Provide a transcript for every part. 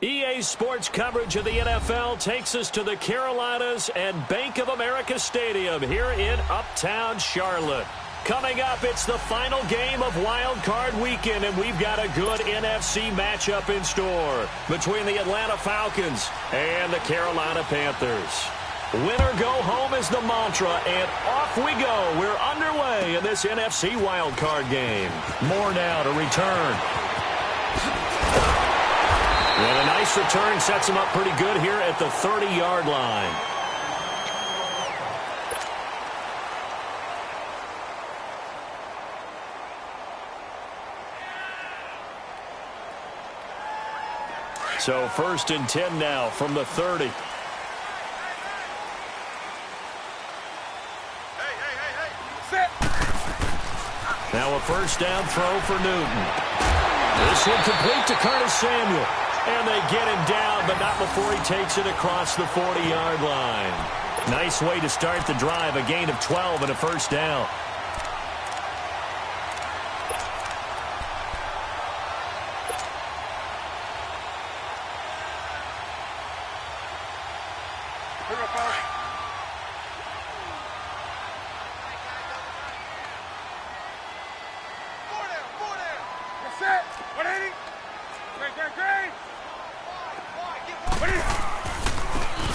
EA Sports coverage of the NFL takes us to the Carolinas and Bank of America Stadium here in Uptown Charlotte. Coming up, it's the final game of Wild Card Weekend, and we've got a good NFC matchup in store between the Atlanta Falcons and the Carolina Panthers. Win or go home is the mantra, and off we go. We're underway in this NFC Wild Card game. More now to return. And a nice return sets him up pretty good here at the 30-yard line. So 1st and 10 now from the 30. Now a first down throw for Newton. This one complete to Curtis Samuel. And they get him down, but not before he takes it across the 40-yard line. Nice way to start the drive, a gain of 12 and a first down.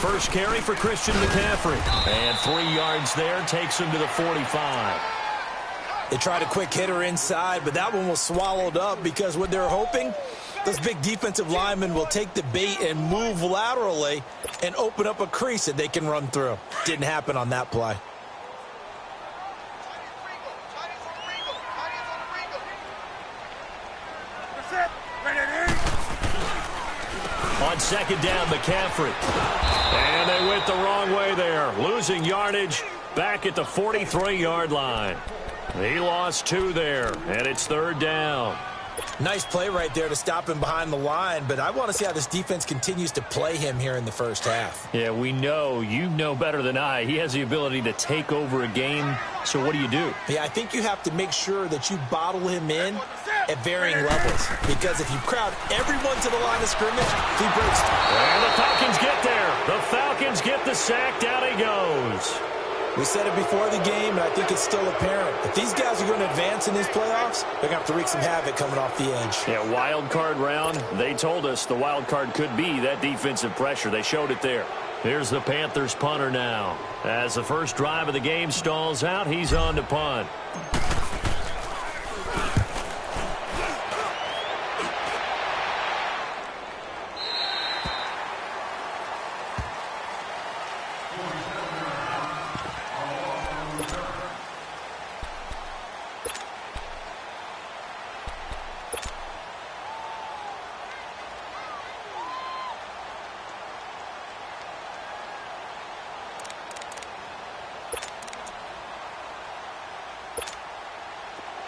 First carry for Christian McCaffrey. And 3 yards there takes him to the 45. They tried a quick hitter inside, but that one was swallowed up because what they're hoping, those big defensive linemen will take the bait and move laterally and open up a crease that they can run through. Didn't happen on that play. On second down, McCaffrey. And they went the wrong way there. Losing yardage back at the 43-yard line. He lost 2 there, and it's 3rd down. Nice play right there to stop him behind the line, but I want to see how this defense continues to play him here in the first half. Yeah, we know. You know better than I. He has the ability to take over a game, so what do you do? Yeah, I think you have to make sure that you bottle him in at varying levels, because if you crowd everyone to the line of scrimmage, he breaks. And the Falcons get there. The Falcons get the sack. Down he goes. We said it before the game, and I think it's still apparent. If these guys are going to advance in these playoffs, they're going to have to wreak some havoc coming off the edge. Yeah, wild card round. They told us the wild card could be that defensive pressure. They showed it there. Here's the Panthers punter now. As the first drive of the game stalls out, he's on to punt.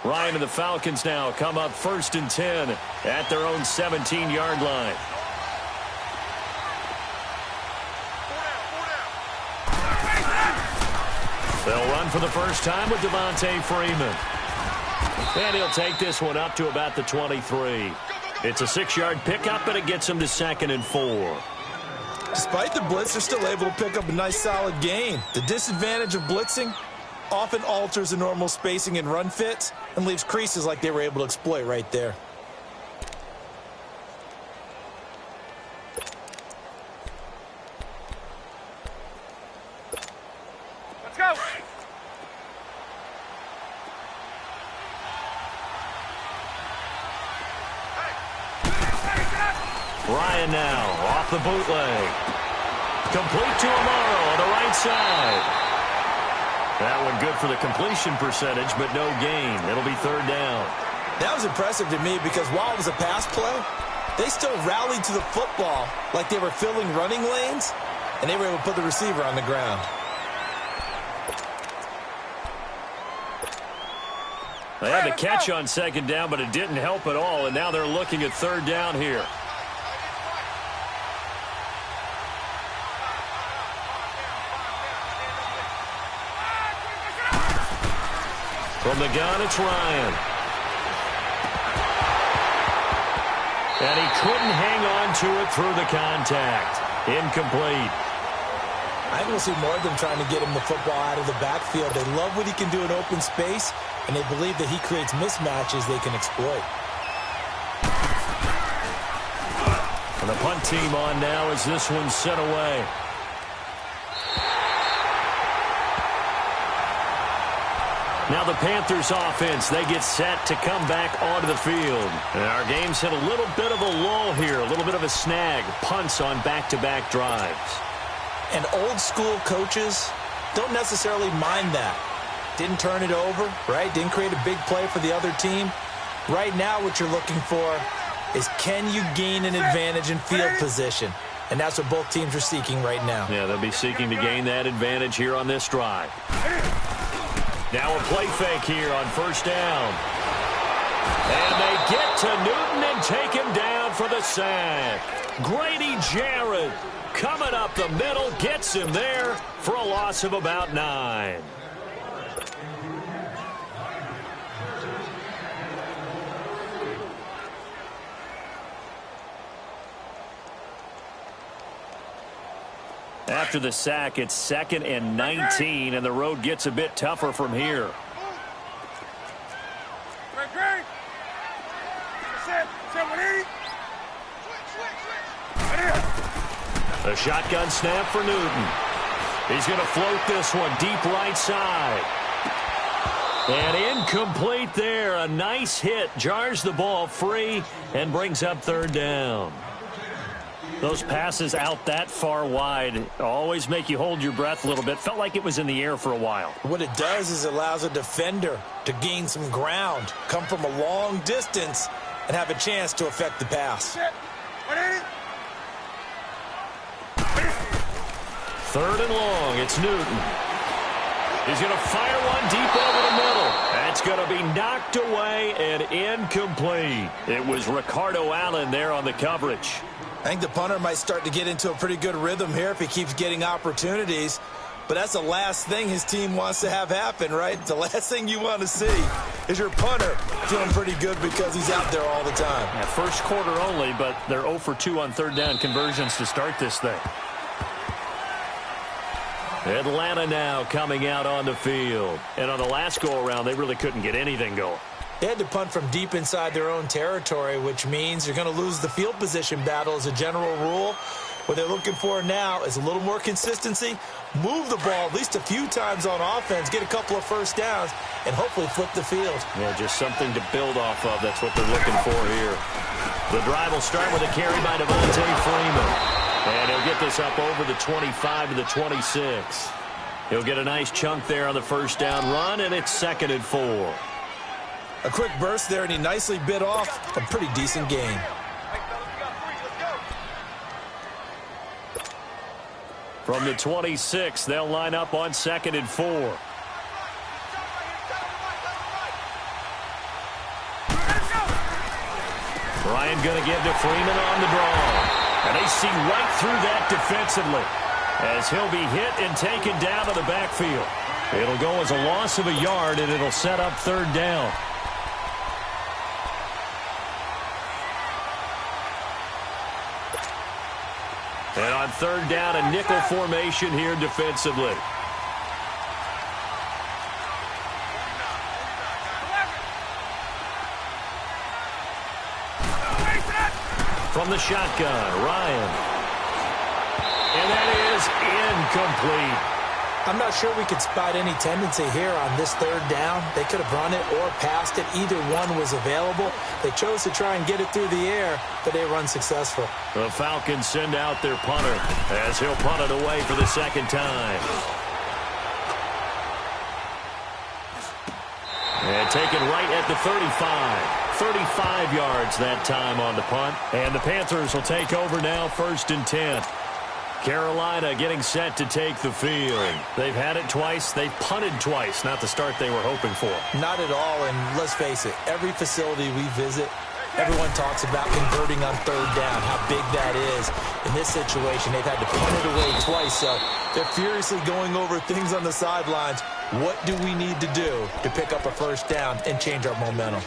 Ryan and the Falcons now come up 1st and 10 at their own 17-yard line. They'll run for the first time with Devontae Freeman. And he'll take this one up to about the 23. It's a 6-yard pickup, and it gets him to 2nd and 4. Despite the blitz, they're still able to pick up a nice solid gain. The disadvantage of blitzing often alters the normal spacing and run fits and leaves creases like they were able to exploit right there. Let's go. Ryan now off the bootleg. Complete to Amaro on the right side. That one good for the completion percentage, but no gain. It'll be 3rd down. That was impressive to me because while it was a pass play, they still rallied to the football like they were filling running lanes, and they were able to put the receiver on the ground. They had the catch on 2nd down, but it didn't help at all, and now they're looking at 3rd down here. From the gun, it's Ryan. And he couldn't hang on to it through the contact. Incomplete. I think we'll see more of them trying to get him the football out of the backfield. They love what he can do in open space, and they believe that he creates mismatches they can exploit. And the punt team on now as this one's sent away. Now the Panthers offense, they get set to come back onto the field. And our game's hit a little bit of a lull here, a little bit of a snag. Punts on back-to-back drives. And old-school coaches don't necessarily mind that. Didn't turn it over, right? Didn't create a big play for the other team. Right now what you're looking for is, can you gain an advantage in field position? And that's what both teams are seeking right now. Yeah, they'll be seeking to gain that advantage here on this drive. Now a play fake here on first down. And they get to Newton and take him down for the sack. Grady Jarrett coming up the middle, gets him there for a loss of about 9. After the sack, it's 2nd and 19, and the road gets a bit tougher from here. A shotgun snap for Newton. He's going to float this one deep right side. And incomplete there. A nice hit. Jars the ball free and brings up 3rd down. Those passes out that far wide always make you hold your breath a little bit. Felt like it was in the air for a while. What it does is it allows a defender to gain some ground, come from a long distance, and have a chance to affect the pass. 3rd and long. It's Newton. He's going to fire one deep over the middle. That's going to be knocked away and incomplete. It was Ricardo Allen there on the coverage. I think the punter might start to get into a pretty good rhythm here if he keeps getting opportunities. But that's the last thing his team wants to have happen, right? The last thing you want to see is your punter feeling pretty good because he's out there all the time. Yeah, first quarter only, but they're 0 for 2 on 3rd down conversions to start this thing. Atlanta now coming out on the field. And on the last go-around, they really couldn't get anything going. They had to punt from deep inside their own territory, which means you're going to lose the field position battle as a general rule. What they're looking for now is a little more consistency, move the ball at least a few times on offense, get a couple of first downs, and hopefully flip the field. Yeah, just something to build off of. That's what they're looking for here. The drive will start with a carry by Devontae Freeman. And he'll get this up over the 25 to the 26. He'll get a nice chunk there on the first down run, and it's 2nd and 4. A quick burst there, and he nicely bit off a pretty decent gain. From the 26, they'll line up on 2nd and 4. Ryan going to give to Freeman on the draw. And they see right through that defensively as he'll be hit and taken down to the backfield. It'll go as a loss of a yard, and it'll set up 3rd down. And on 3rd down, a nickel formation here defensively. From the shotgun, Ryan. And that is incomplete. I'm not sure we could spot any tendency here on this 3rd down. They could have run it or passed it. Either one was available. They chose to try and get it through the air, but they were unsuccessful. The Falcons send out their punter as he'll punt it away for the 2nd time. And taken right at the 35. 35 yards that time on the punt. And the Panthers will take over now, 1st and 10. Carolina getting set to take the field. They've had it twice. They've punted twice. Not the start they were hoping for. Not at all, and let's face it, every facility we visit, everyone talks about converting on 3rd down, how big that is. In this situation, they've had to punt it away twice, so they're furiously going over things on the sidelines. What do we need to do to pick up a 1st down and change our momentum?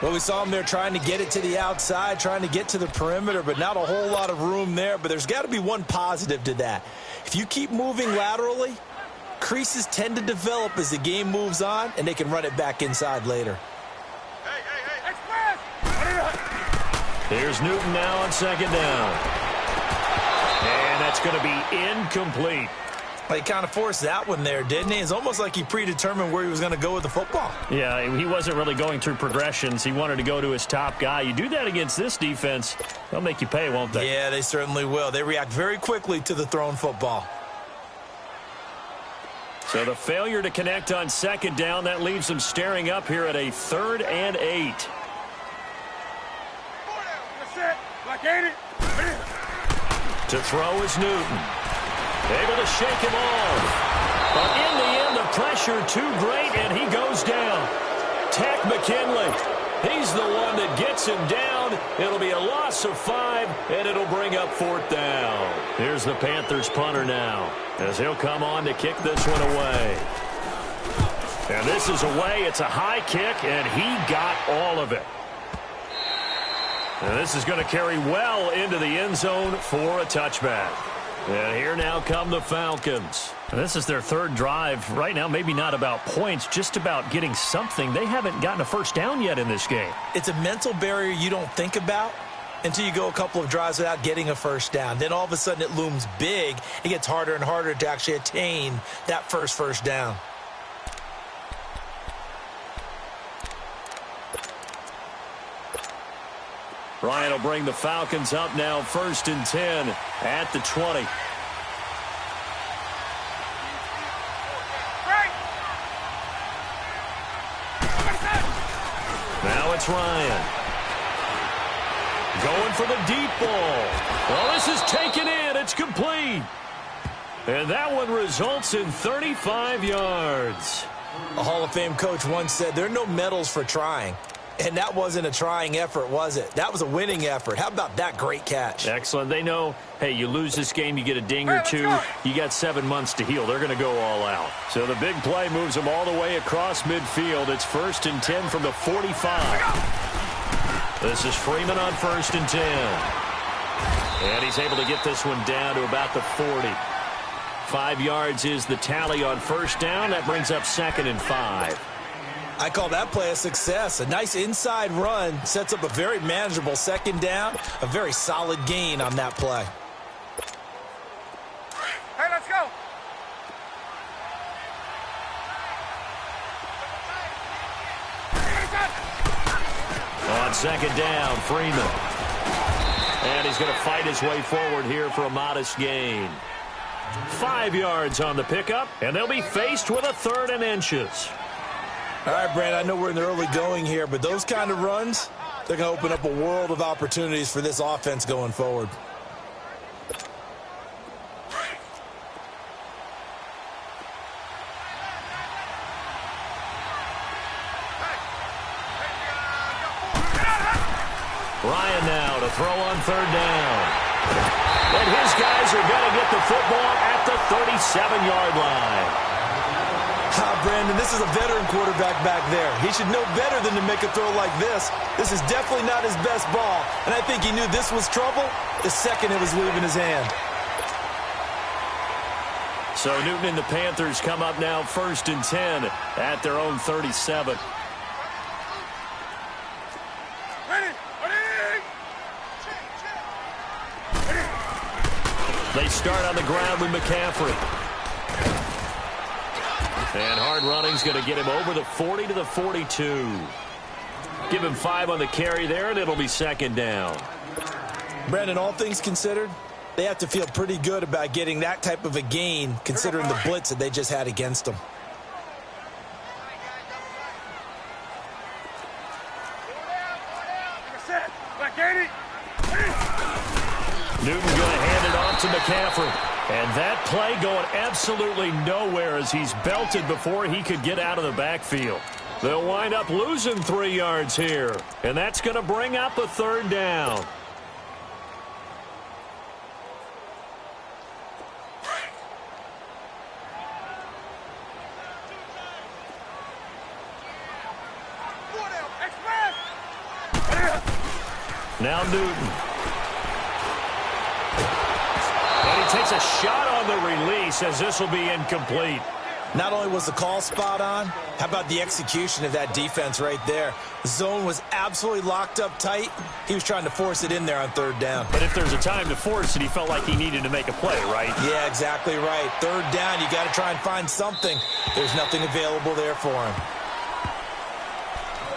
Well, we saw him there trying to get it to the outside, trying to get to the perimeter, but not a whole lot of room there. But there's got to be one positive to that. If you keep moving laterally, creases tend to develop as the game moves on, and they can run it back inside later. Here's Newton now on second down. And that's going to be incomplete. He kind of forced that one there, didn't he? It's almost like he predetermined where he was going to go with the football. Yeah, he wasn't really going through progressions. He wanted to go to his top guy. You do that against this defense, they'll make you pay, won't they? Yeah, they certainly will. They react very quickly to the thrown football. So the failure to connect on second down, that leaves them staring up here at a 3rd and 8. To throw is Newton. Able to shake him off. But in the end, the pressure too great, and he goes down. Tack McKinley. He's the one that gets him down. It'll be a loss of 5, and it'll bring up 4th down. Here's the Panthers punter now, as he'll come on to kick this one away. And this is away. It's a high kick, and he got all of it. And this is going to carry well into the end zone for a touchback. And here now come the Falcons. This is their 3rd drive. Right now, maybe not about points, just about getting something. They haven't gotten a first down yet in this game. It's a mental barrier you don't think about until you go a couple of drives without getting a first down. Then all of a sudden it looms big. It gets harder and harder to actually attain that first down. Ryan will bring the Falcons up now 1st and 10 at the 20. Now it's Ryan. Going for the deep ball. Well, this is taken in. It's complete. And that one results in 35 yards. A Hall of Fame coach once said there are no medals for trying. And that wasn't a trying effort, was it? That was a winning effort. How about that great catch? Excellent. They know, hey, you lose this game, you get a ding or two. You got 7 months to heal. They're going to go all out. So the big play moves them all the way across midfield. It's 1st and 10 from the 45. This is Freeman on 1st and 10. And he's able to get this one down to about the 40. 5 yards is the tally on 1st down. That brings up 2nd and 5. I call that play a success. A nice inside run sets up a very manageable 2nd down. A very solid gain on that play. Hey, let's go. On 2nd down, Freeman. And he's going to fight his way forward here for a modest gain. 5 yards on the pickup, and they'll be faced with a 3rd and inches. All right, Brand, I know we're in the early going here, but those kind of runs, they're going to open up a world of opportunities for this offense going forward. Ryan now to throw on 3rd down. And his guys are going to get the football at the 37-yard line. Brandon, this is a veteran quarterback back there. He should know better than to make a throw like this. This is definitely not his best ball, and I think he knew this was trouble the second it was leaving his hand. So Newton and the Panthers come up now 1st and 10 at their own 37. They start on the ground with McCaffrey. And hard running's going to get him over the 40 to the 42. Give him 5 on the carry there, and it'll be 2nd down. Brandon, all things considered, they have to feel pretty good about getting that type of a gain, considering the blitz that they just had against them. Newton going to hand it off to McCaffrey. And that play going absolutely nowhere as he's belted before he could get out of the backfield. They'll wind up losing 3 yards here. And that's going to bring up a 3rd down. Now Newton. And he takes a shot on the release as this will be incomplete. Not only was the call spot on, how about the execution of that defense right there? The zone was absolutely locked up tight. He was trying to force it in there on third down. But if there's a time to force it, he felt like he needed to make a play, right? Yeah, exactly right. Third down, you got to try and find something. There's nothing available there for him.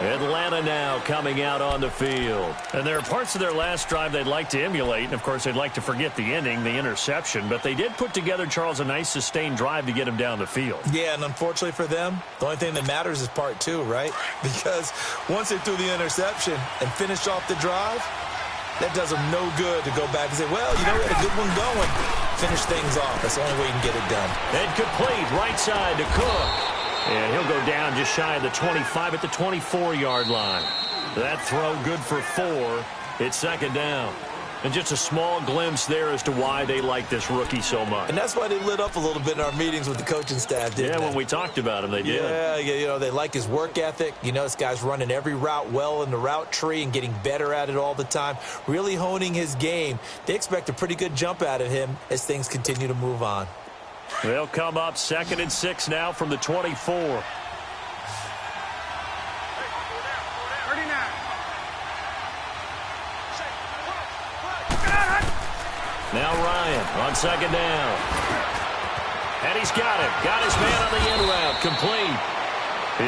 Atlanta now coming out on the field. And there are parts of their last drive they'd like to emulate. And, of course, they'd like to forget the ending, the interception. But they did put together, Charles, a nice sustained drive to get him down the field. Yeah, and unfortunately for them, the only thing that matters is part two, right? Because once they threw the interception and finished off the drive, that does them no good to go back and say, well, you know, we had a good one going. Finish things off. That's the only way you can get it done. And complete right side to Cook. And he'll go down just shy of the 25 at the 24-yard line. That throw good for 4. It's second down. And just a small glimpse there as to why they like this rookie so much. And that's why they lit up a little bit in our meetings with the coaching staff, didn't they? When we talked about him, they did. Yeah, you know, they like his work ethic. You know, this guy's running every route well in the route tree and getting better at it all the time, really honing his game. They expect a pretty good jump out of him as things continue to move on. They'll come up 2nd and 6 now from the 24. Now Ryan on 2nd down. And he's got it. Got his man on the end route. Complete.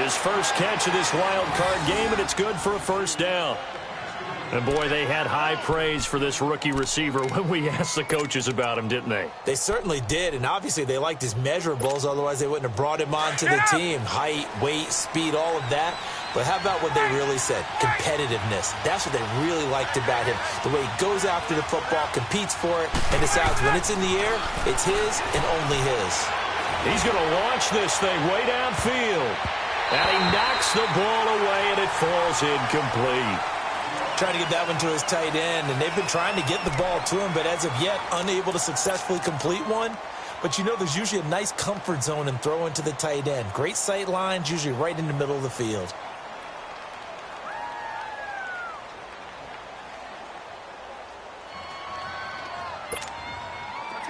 His first catch of this wild card game, and it's good for a first down. And, boy, they had high praise for this rookie receiver when we asked the coaches about him, didn't they? They certainly did, and obviously they liked his measurables. Otherwise, they wouldn't have brought him onto the team. Height, weight, speed, all of that. But how about what they really said? Competitiveness. That's what they really liked about him. The way he goes after the football, competes for it, and decides when it's in the air, it's his and only his. He's going to launch this thing way downfield. And he knocks the ball away, and it falls incomplete. Trying to get that one to his tight end, and they've been trying to get the ball to him, but as of yet, unable to successfully complete one. But you know, there's usually a nice comfort zone in throwing to the tight end. Great sight lines, usually right in the middle of the field.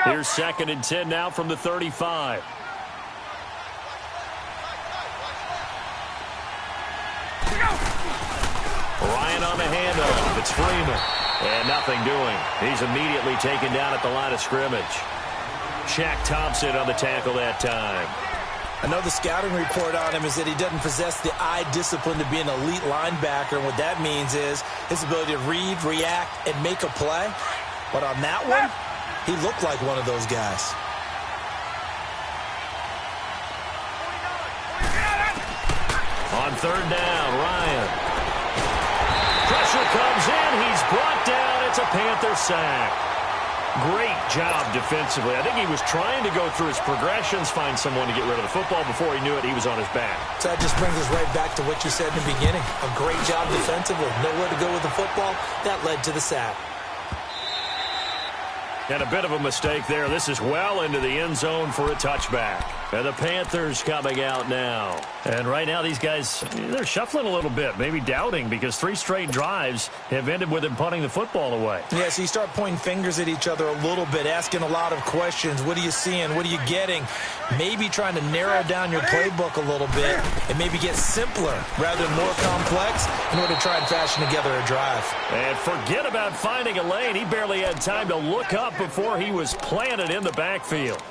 Here's 2nd and 10 now from the 35. Ryan on the handoff. It's Freeman. And nothing doing. He's immediately taken down at the line of scrimmage. Shaq Thompson on the tackle that time. I know the scouting report on him is that he doesn't possess the eye discipline to be an elite linebacker. And what that means is his ability to read, react, and make a play. But on that one, he looked like one of those guys. On 3rd down, Ryan. Pressure comes in. He's brought down. It's a Panther sack. Great job defensively. I think he was trying to go through his progressions, find someone to get rid of the football. Before he knew it, he was on his back. So that just brings us right back to what you said in the beginning. A great job defensively. Nowhere to go with the football. That led to the sack. And a bit of a mistake there. This is well into the end zone for a touchback. And the Panthers coming out now. And right now these guys, they're shuffling a little bit, maybe doubting, because 3 straight drives have ended with them punting the football away. Yeah, so you start pointing fingers at each other a little bit, asking a lot of questions. What are you seeing? What are you getting? Maybe trying to narrow down your playbook a little bit and maybe get simpler rather than more complex in order to try and fashion together a drive. And forget about finding a lane. He barely had time to look up before he was planted in the backfield.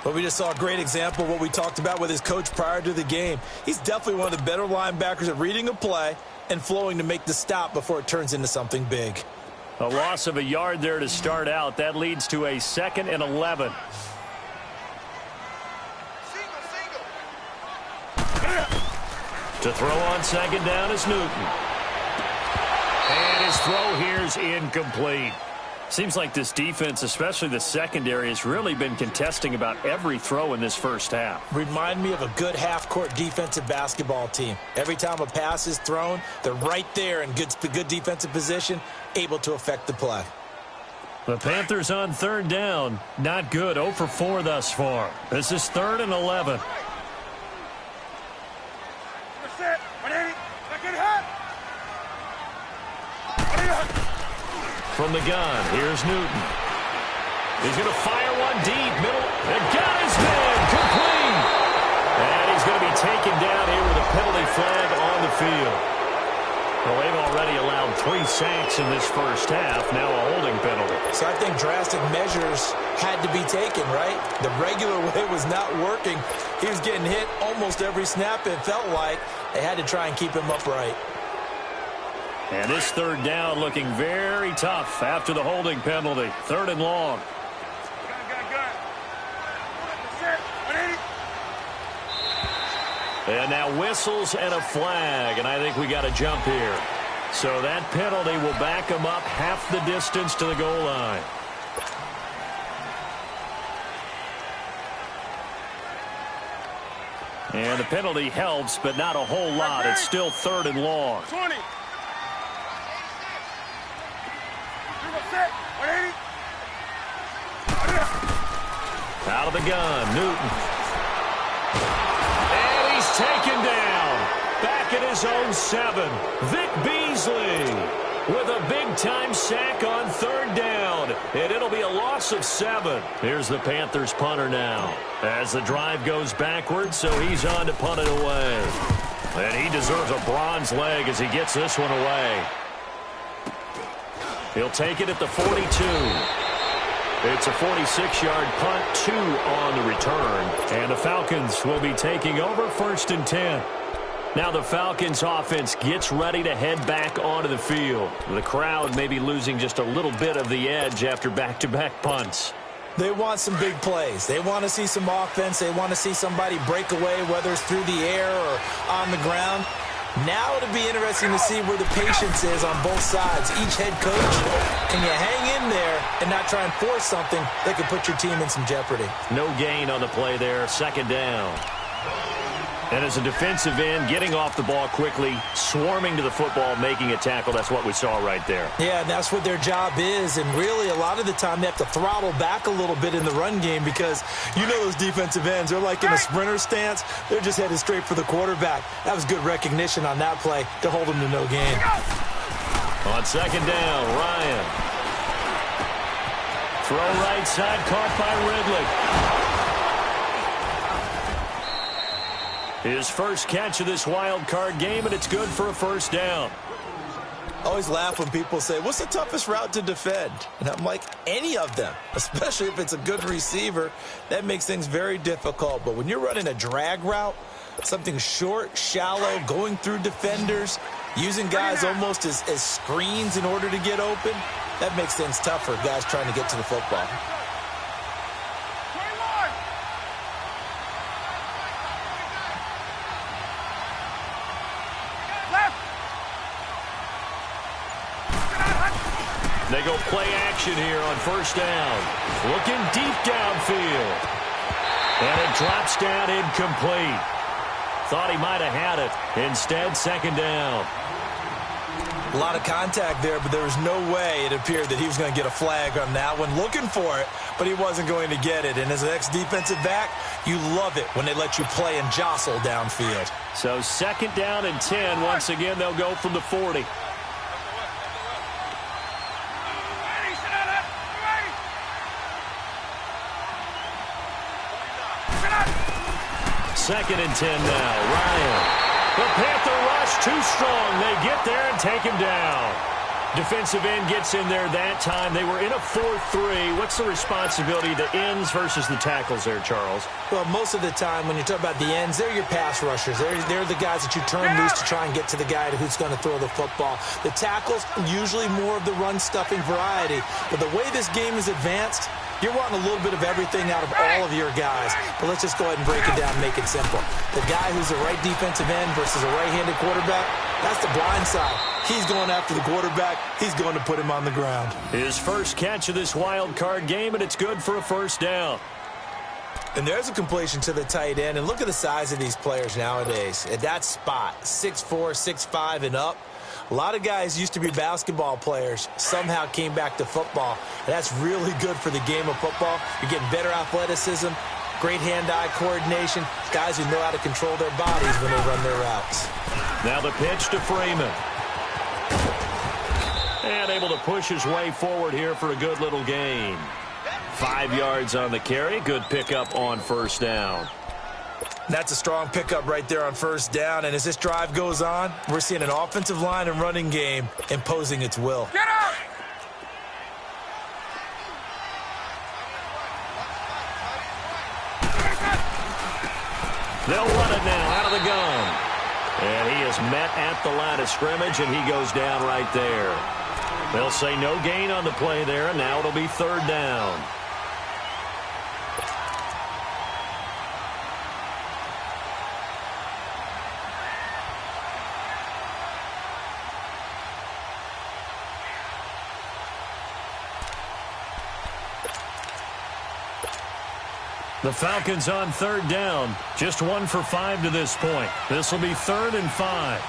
But we just saw a great example of what we talked about with his coach prior to the game. He's definitely one of the better linebackers at reading a play and flowing to make the stop before it turns into something big. A loss of a yard there to start out. That leads to a 2nd and 11. To throw on 2nd down is Newton. And his throw here is incomplete. Seems like this defense, especially the secondary, has really been contesting about every throw in this first half. Remind me of a good half-court defensive basketball team. Every time a pass is thrown, they're right there in good defensive position, able to affect the play. The Panthers on 3rd down. Not good. 0 for 4 thus far. This is 3rd and 11. From the gun, here's Newton. He's going to fire one deep, middle. And got his man, complete. And he's going to be taken down here with a penalty flag on the field. Well, they've already allowed 3 sacks in this first half, now a holding penalty. So I think drastic measures had to be taken, right? The regular way was not working. He was getting hit almost every snap, it felt like. They had to try and keep him upright. And this third down looking very tough after the holding penalty. 3rd and long. And now whistles and a flag, and I think we got a jump here. So that penalty will back them up half the distance to the goal line. And the penalty helps, but not a whole lot. It's still 3rd and long. 20. Out of the gun, Newton. And he's taken down. Back at his own 7. Vic Beasley with a big-time sack on 3rd down. And it'll be a loss of 7. Here's the Panthers punter now. As the drive goes backwards, so he's on to punt it away. And he deserves a bronze leg as he gets this one away. He'll take it at the 42. It's a 46-yard punt, 2 on the return. And the Falcons will be taking over 1st and 10. Now the Falcons offense gets ready to head back onto the field. The crowd may be losing just a little bit of the edge after back-to-back punts. They want some big plays. They want to see some offense. They want to see somebody break away, whether it's through the air or on the ground. Now it'll be interesting to see where the patience is on both sides. Each head coach, can you hang in there and not try and force something that could put your team in some jeopardy? No gain on the play there, 2nd down. And as a defensive end, getting off the ball quickly, swarming to the football, making a tackle, that's what we saw right there. Yeah, and that's what their job is. And really, a lot of the time, they have to throttle back a little bit in the run game because you know those defensive ends, they're like in a sprinter stance. They're just headed straight for the quarterback. That was good recognition on that play to hold them to no gain. On 2nd down, Ryan. Throw right side, caught by Ridley. His first catch of this wild card game, and it's good for a 1st down. I always laugh when people say, what's the toughest route to defend? And I'm like, any of them, especially if it's a good receiver. That makes things very difficult. But when you're running a drag route, something short, shallow, going through defenders, using guys almost as screens in order to get open, that makes things tough for guys trying to get to the football. They go play action here on 1st down. Looking deep downfield. And it drops down incomplete. Thought he might have had it. Instead, 2nd down. A lot of contact there, but there was no way it appeared that he was going to get a flag on that one. Looking for it, but he wasn't going to get it. And as an ex-defensive back, you love it when they let you play and jostle downfield. So 2nd down and 10. Once again, they'll go from the 40. Second and 10 now. Ryan. The Panther rush too strong. They get there and take him down. Defensive end gets in there that time. They were in a 4-3. What's the responsibility of the ends versus the tackles there, Charles? Well, most of the time when you talk about the ends, they're your pass rushers. They're the guys that you turn loose to try and get to the guy who's going to throw the football. The tackles, usually more of the run-stuffing variety. But the way this game is advanced, you're wanting a little bit of everything out of all of your guys. But let's just go ahead and break it down and make it simple. The guy who's the right defensive end versus a right-handed quarterback, that's the blind side. He's going after the quarterback. He's going to put him on the ground. His first catch of this wild card game, and it's good for a 1st down. And there's a completion to the tight end. And look at the size of these players nowadays. At that spot, 6'4", 6'5", and up. A lot of guys used to be basketball players, somehow came back to football. And that's really good for the game of football. You're getting better athleticism, great hand-eye coordination, guys who know how to control their bodies when they run their routes. Now the pitch to Freeman. And able to push his way forward here for a good little gain. 5 yards on the carry. Good pickup on first down. That's a strong pickup right there on first down. And as this drive goes on, we're seeing an offensive line and running game imposing its will. Get up! They'll run it now out of the gun. And he is met at the line of scrimmage, and he goes down right there. They'll say no gain on the play there, and now it'll be third down. The Falcons on third down. Just 1 for 5 to this point. This will be 3rd and 5.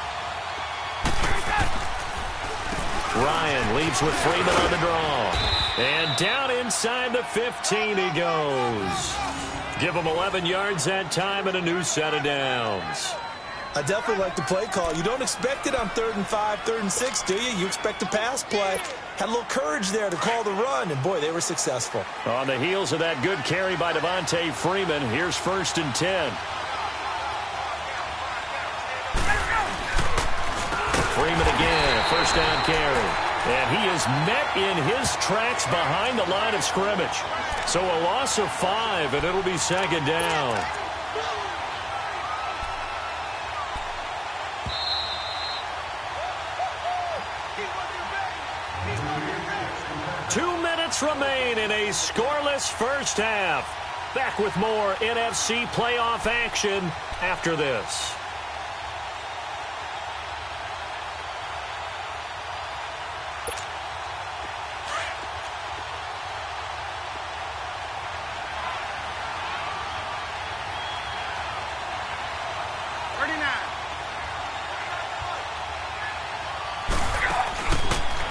Ryan leaves with Freeman on the draw. And down inside the 15 he goes. Give him 11 yards that time and a new set of downs. I definitely like the play call. You don't expect it on 3rd and 5, 3rd and 6, do you? You expect a pass play. Had a little courage there to call the run, and boy, they were successful. On the heels of that good carry by Devontae Freeman, here's 1st and 10. Freeman again, a first down carry. And he is met in his tracks behind the line of scrimmage. So a loss of 5, and it'll be 2nd down. Remain in a scoreless first half. Back with more NFC playoff action after this.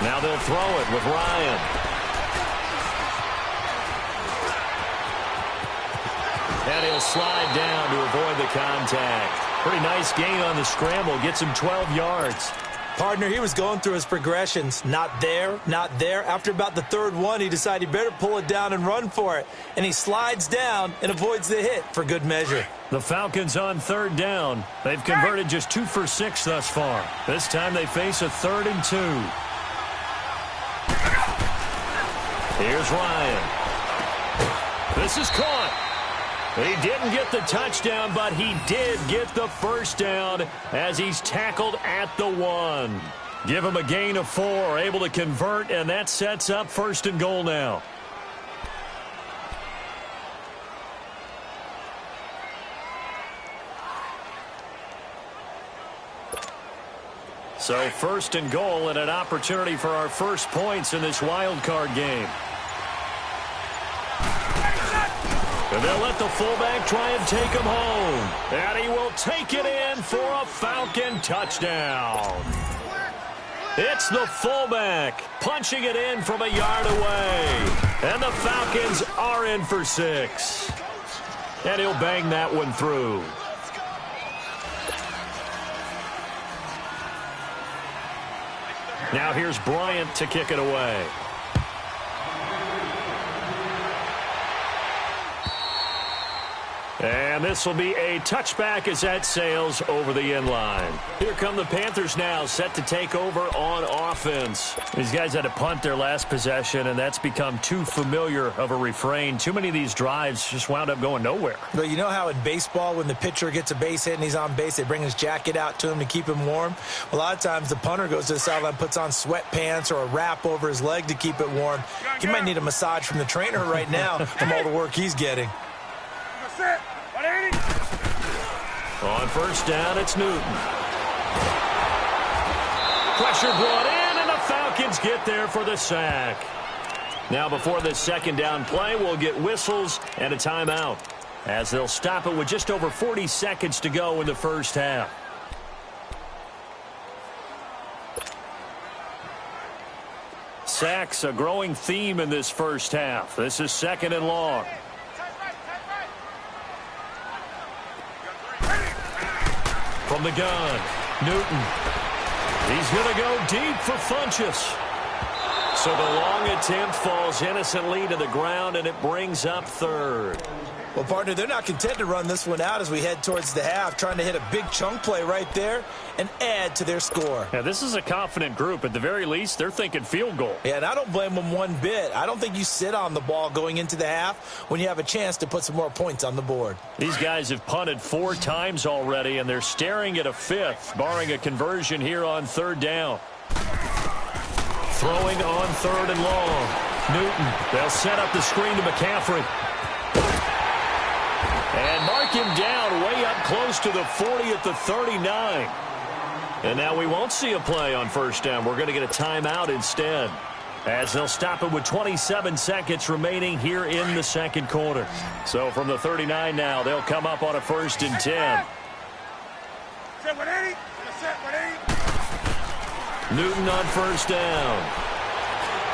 Now they'll throw it with Ryan. And he'll slide down to avoid the contact. Pretty nice gain on the scramble. Gets him 12 yards. Partner, he was going through his progressions. Not there, not there. After about the 3rd one, he decided he better pull it down and run for it. And he slides down and avoids the hit for good measure. The Falcons on 3rd down. They've converted just 2 for 6 thus far. This time they face a 3rd and 2. Here's Ryan. This is caught. He didn't get the touchdown, but he did get the first down as he's tackled at the 1. Give him a gain of 4, able to convert, and that sets up 1st and goal now. So 1st and goal and an opportunity for our first points in this wild card game. And they'll let the fullback try and take him home. And he will take it in for a Falcon touchdown. It's the fullback punching it in from a yard away. And the Falcons are in for 6. And he'll bang that one through. Now here's Bryant to kick it away. And this will be a touchback as that sails over the end line. Here come the Panthers now, set to take over on offense. These guys had to punt their last possession, and that's become too familiar of a refrain. Too many of these drives just wound up going nowhere. But you know how in baseball, when the pitcher gets a base hit and he's on base, they bring his jacket out to him to keep him warm? A lot of times the punter goes to the sideline, puts on sweatpants or a wrap over his leg to keep it warm. He might need a massage from the trainer right now from all the work he's getting. On first down, it's Newton. Pressure brought in, and the Falcons get there for the sack. Now, before this 2nd down play, we'll get whistles and a timeout, as they'll stop it with just over 40 seconds to go in the first half. Sacks, a growing theme in this first half. This is 2nd and long. From the gun, Newton. He's going to go deep for Funchess. So the long attempt falls innocently to the ground, and it brings up third. Well, partner, they're not content to run this one out as we head towards the half, trying to hit a big chunk play right there and add to their score. Yeah, this is a confident group. At the very least, they're thinking field goal. Yeah, and I don't blame them one bit. I don't think you sit on the ball going into the half when you have a chance to put some more points on the board. These guys have punted 4 times already, and they're staring at a 5th, barring a conversion here on third down. Throwing on 3rd and long. Newton, they'll set up the screen to McCaffrey. And mark him down way up close to the 40 at the 39. And now we won't see a play on first down. We're going to get a timeout instead, as they'll stop it with 27 seconds remaining here in the second quarter. So from the 39 now, they'll come up on a 1st and 10. Newton on first down.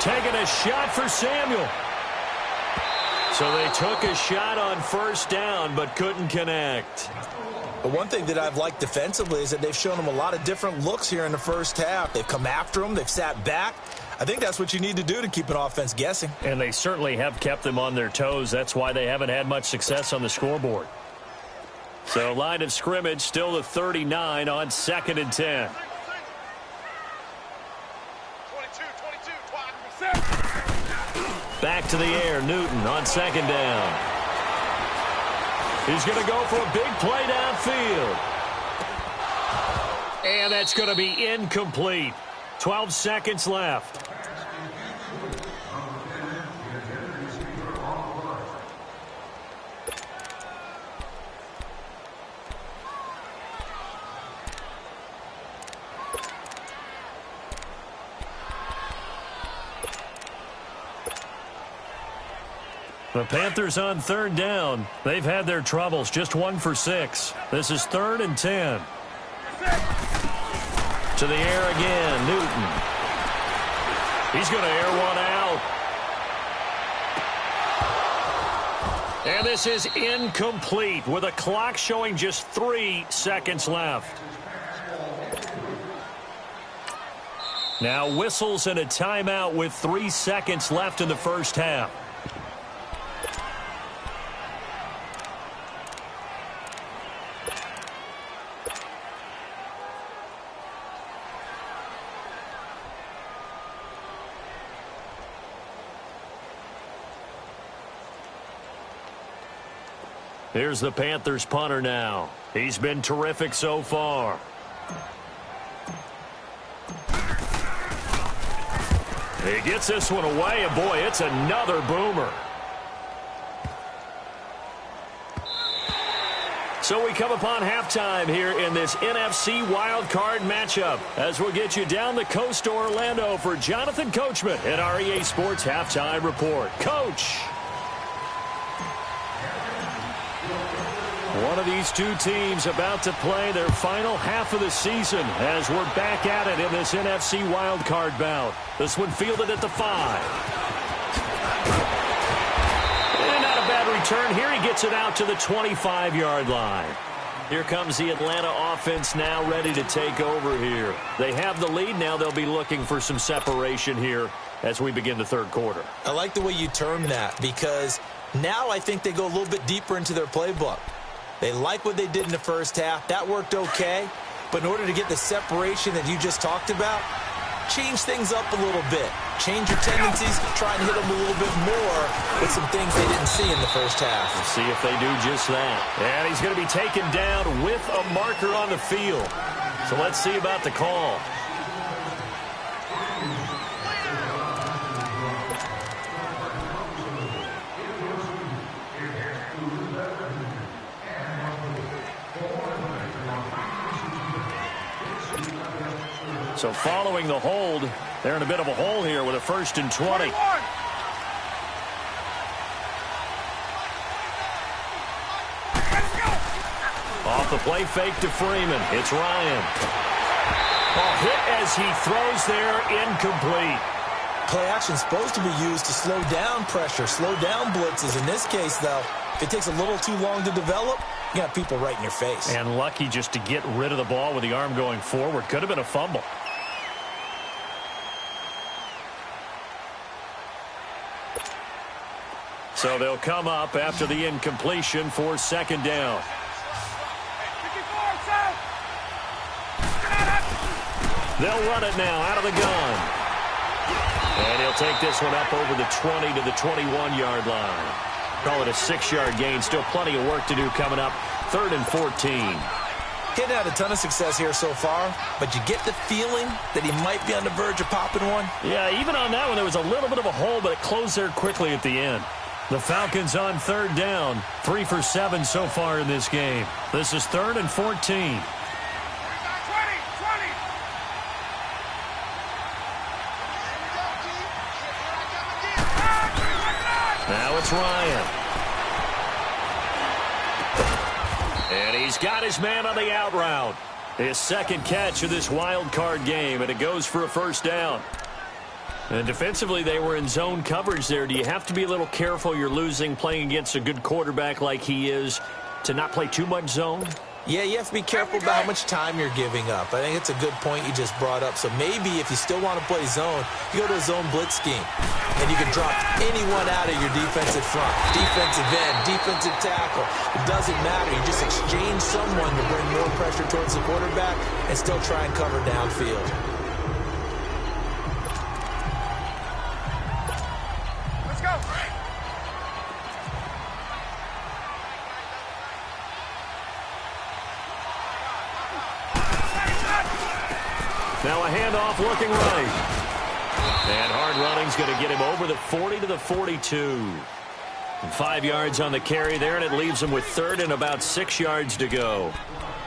Taking a shot for Samuel. So they took a shot on first down but couldn't connect. But one thing that I've liked defensively is that they've shown them a lot of different looks here in the first half. They've come after them. They've sat back. I think that's what you need to do to keep an offense guessing. And they certainly have kept them on their toes. That's why they haven't had much success on the scoreboard. So line of scrimmage still the 39 on 2nd and 10. Back to the air, Newton on 2nd down. He's going to go for a big play downfield. And that's going to be incomplete. 12 seconds left. The Panthers on 3rd down. They've had their troubles, just 1 for 6. This is 3rd and 10. To the air again, Newton. He's going to air one out. And this is incomplete with a clock showing just 3 seconds left. Now whistles and a timeout with 3 seconds left in the first half. Here's the Panthers punter now. He's been terrific so far. He gets this one away, and boy, it's another boomer. So we come upon halftime here in this NFC wildcard matchup, as we'll get you down the coast to Orlando for Jonathan Coachman at our EA Sports Halftime Report. Coach. One of these two teams about to play their final half of the season as we're back at it in this NFC wildcard bout. This one fielded at the 5. And not a bad return here. He gets it out to the 25-yard line. Here comes the Atlanta offense now ready to take over here. They have the lead. Now they'll be looking for some separation here as we begin the third quarter. I like the way you term that, because now I think they go a little bit deeper into their playbook. They like what they did in the first half. That worked okay. But in order to get the separation that you just talked about, change things up a little bit. Change your tendencies. Try and hit them a little bit more with some things they didn't see in the first half. We'll see if they do just that. And he's going to be taken down with a marker on the field. So let's see about the call. So following the hold, they're in a bit of a hole here with a 1st and 20. Off the play fake to Freeman. It's Ryan. Hit as he throws there, incomplete. Play action supposed to be used to slow down pressure, slow down blitzes. In this case, though, if it takes a little too long to develop, you got people right in your face. And lucky just to get rid of the ball with the arm going forward. Could have been a fumble. So they'll come up after the incompletion for second down. They'll run it now out of the gun. And he'll take this one up over the 20 to the 21-yard line. Call it a 6-yard gain. Still plenty of work to do coming up. 3rd and 14. He'd had a ton of success here so far, but you get the feeling that he might be on the verge of popping one. Yeah, even on that one, there was a little bit of a hole, but it closed there quickly at the end. The Falcons on 3rd down. 3 for 7 so far in this game. This is 3rd and 14. Now it's Ryan. And he's got his man on the out route. His second catch of this wild card game, and it goes for a first down. And defensively, they were in zone coverage there. Do you have to be a little careful you're losing playing against a good quarterback like he is to not play too much zone? Yeah, you have to be careful about how much time you're giving up. I think it's a good point you just brought up. So maybe if you still want to play zone, you go to a zone blitz scheme. And you can drop anyone out of your defensive front. Defensive end, defensive tackle. It doesn't matter. You just exchange someone to bring more pressure towards the quarterback and still try and cover downfield. Let's go. Now a handoff looking right. And hard running's going to get him over the 40 to the 42. And 5 yards on the carry there, and it leaves him with 3rd and about 6 yards to go.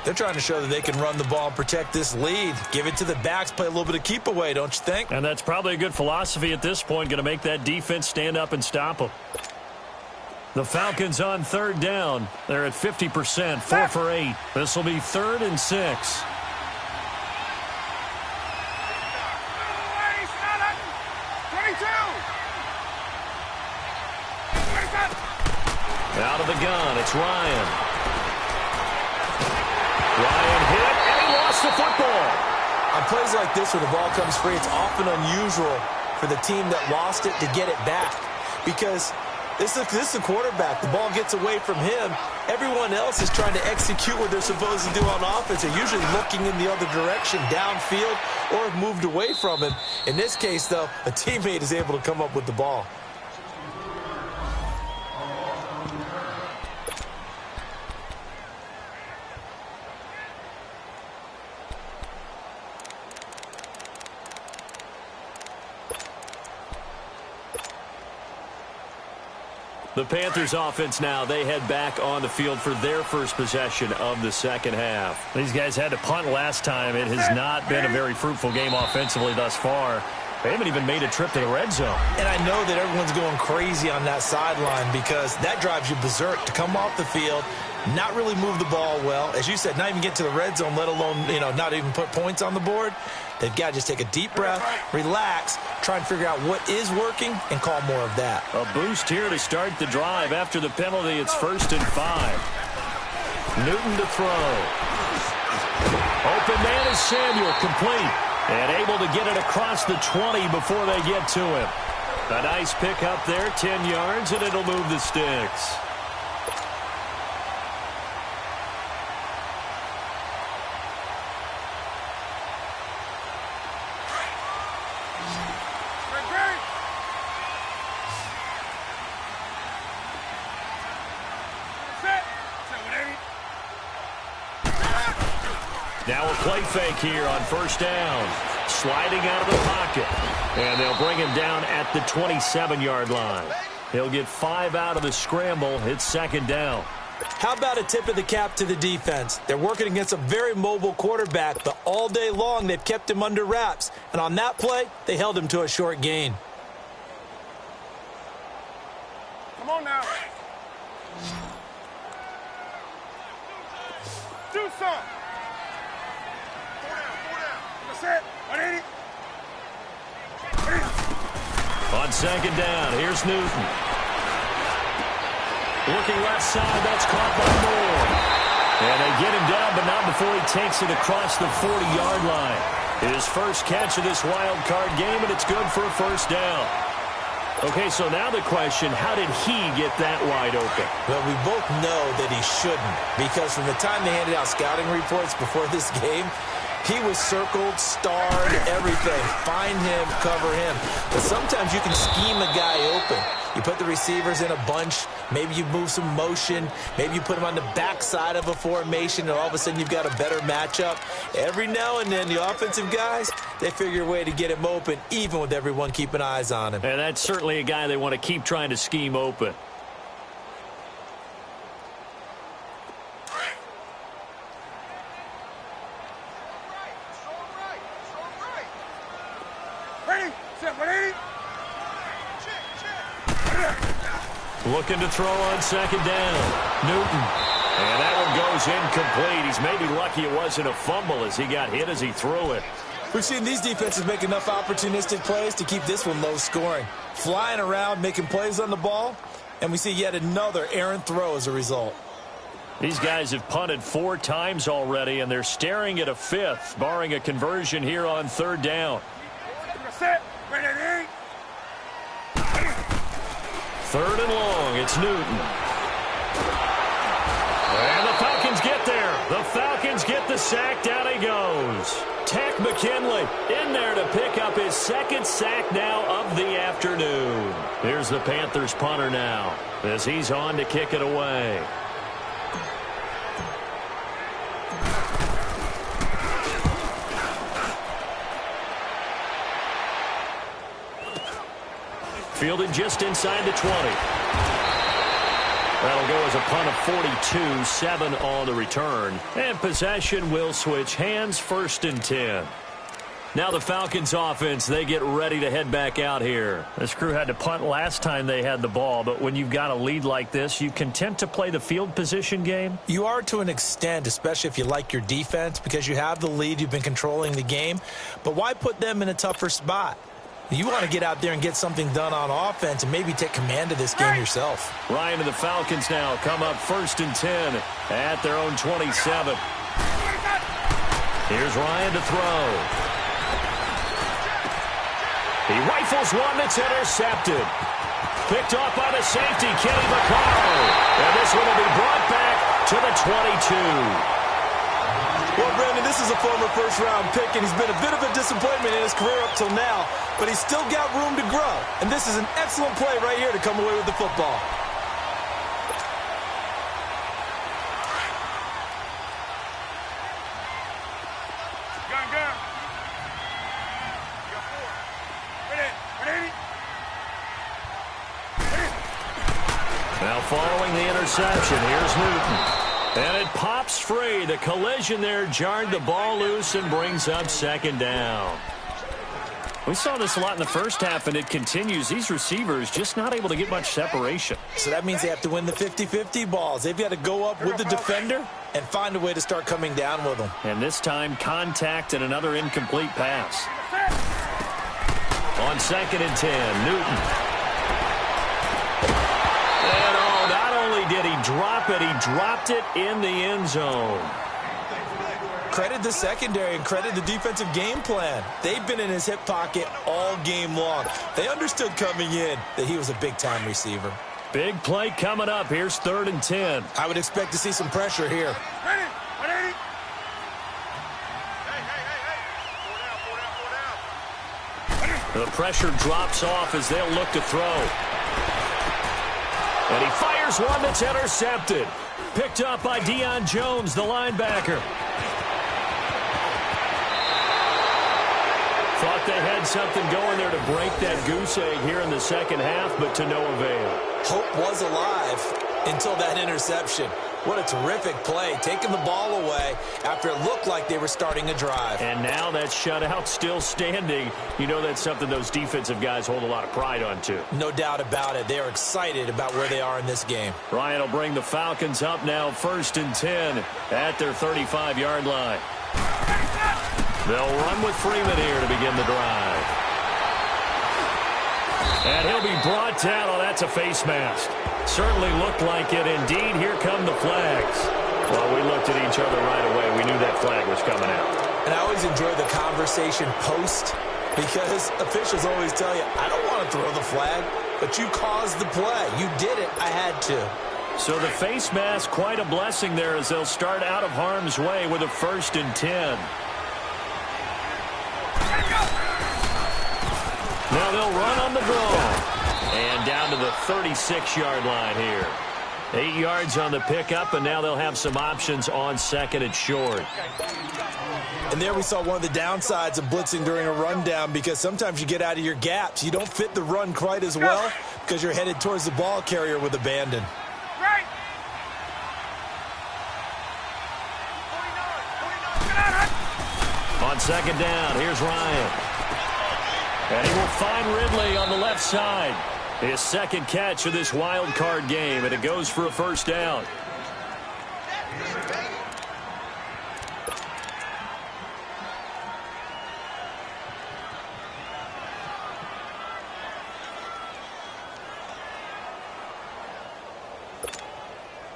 They're trying to show that they can run the ball and protect this lead. Give it to the backs, play a little bit of keep away, don't you think? And that's probably a good philosophy at this point, going to make that defense stand up and stop them. The Falcons on 3rd down. They're at 50%, 4 for 8. This will be 3rd and 6. Out of the gun, it's Ryan. Ryan hit, and he lost the football. On plays like this where the ball comes free, it's often unusual for the team that lost it to get it back. Because this is the quarterback. The ball gets away from him. Everyone else is trying to execute what they're supposed to do on offense. They're usually looking in the other direction, downfield, or have moved away from him. In this case, though, a teammate is able to come up with the ball. The Panthers offense now, they head back on the field for their first possession of the second half. These guys had to punt last time. It has not been a very fruitful game offensively thus far. They haven't even made a trip to the red zone. And I know that everyone's going crazy on that sideline because that drives you berserk to come off the field, not really move the ball well. As you said, not even get to the red zone, let alone, not even put points on the board. They've got to just take a deep breath, relax, try and figure out what is working, and call more of that. A boost here to start the drive. After the penalty, it's 1st and 5. Newton to throw. Open man is Samuel, complete. And able to get it across the 20 before they get to him. A nice pick up there, 10 yards, and it'll move the sticks. Now a play fake here on 1st down. Sliding out of the pocket. And they'll bring him down at the 27-yard line. He'll get 5 out of the scramble. It's 2nd down. How about a tip of the cap to the defense? They're working against a very mobile quarterback, but all day long they've kept him under wraps. And on that play, they held him to a short gain. Come on now. Do something. Set. 180. On 2nd down, here's Newton. Looking left side, that's caught by Moore. And they get him down, but not before he takes it across the 40-yard line. His first catch of this wild card game, and it's good for a 1st down. Okay, so now the question, how did he get that wide open? Well, we both know that he shouldn't, because from the time they handed out scouting reports before this game, he was circled, starred, everything. Find him, cover him. But sometimes you can scheme a guy open. You put the receivers in a bunch. Maybe you move some motion. Maybe you put them on the backside of a formation, and all of a sudden you've got a better matchup. Every now and then, the offensive guys, they figure a way to get him open, even with everyone keeping eyes on him. And that's certainly a guy they want to keep trying to scheme open. Looking to throw on second down. Newton. And that one goes incomplete. He's maybe lucky it wasn't a fumble as he got hit as he threw it. We've seen these defenses make enough opportunistic plays to keep this one low scoring. Flying around, making plays on the ball, and we see yet another errant throw as a result. These guys have punted 4 times already, and they're staring at a 5th, barring a conversion here on 3rd down. Third and long, it's Newton. And the Falcons get there. The Falcons get the sack. Down he goes. Tack McKinley in there to pick up his 2nd sack now of the afternoon. Here's the Panthers punter now as he's on to kick it away. Fielded just inside the 20. That'll go as a punt of 42, 7 on the return. And possession will switch hands, 1st and 10. Now the Falcons offense, they get ready to head back out here. This crew had to punt last time they had the ball, but when you've got a lead like this, you content to play the field position game? You are to an extent, especially if you like your defense, because you have the lead, you've been controlling the game. But why put them in a tougher spot? You want to get out there and get something done on offense and maybe take command of this game yourself. Ryan and the Falcons now come up 1st and 10 at their own 27. Here's Ryan to throw. He rifles one that's intercepted. Picked off by the safety, Kenny Vaccaro. And this one will be brought back to the 22. Well, Brandon, this is a former first-round pick, and he's been a bit of a disappointment in his career up till now, but he's still got room to grow. And this is an excellent play right here to come away with the football. Now following the interception, here's Newton. And it pops free. The collision there jarred the ball loose and brings up 2nd down. We saw this a lot in the first half, and it continues. These receivers just not able to get much separation. So that means they have to win the 50-50 balls. They've got to go up with the defender and find a way to start coming down with them. And this time, contact and another incomplete pass. On 2nd and 10, Newton. Did he drop it? He dropped it in the end zone. Credit the secondary and credit the defensive game plan. They've been in his hip pocket all game long. They understood coming in that he was a big-time receiver. Big play coming up. Here's 3rd and 10. I would expect to see some pressure here. The pressure drops off as they'll look to throw. And he fires one that's intercepted. Picked up by Deion Jones, the linebacker. Thought they had something going there to break that goose egg here in the 2nd half, but to no avail. Hope was alive until that interception. What a terrific play, taking the ball away after it looked like they were starting a drive. And now that shutout still standing. You know that's something those defensive guys hold a lot of pride on, too. No doubt about it. They are excited about where they are in this game. Ryan will bring the Falcons up now 1st and 10 at their 35-yard line. They'll run with Freeman here to begin the drive. And he'll be brought down. Oh, that's a face mask. Certainly looked like it. Indeed, here come the flags. Well, we looked at each other right away. We knew that flag was coming out. And I always enjoy the conversation post because officials always tell you, I don't want to throw the flag. but you caused the play. You did it. I had to. So the face mask, quite a blessing there as they'll start out of harm's way with a 1st and 10. Now they'll run on the draw. And down to the 36-yard line here. 8 yards on the pickup, and now they'll have some options on 2nd and short. And there we saw one of the downsides of blitzing during a rundown, because sometimes you get out of your gaps. You don't fit the run quite as well because you're headed towards the ball carrier with abandon. Right. On 2nd down, here's Ryan. And he will find Ridley on the left side. His 2nd catch of this wild card game, and it goes for a 1st down.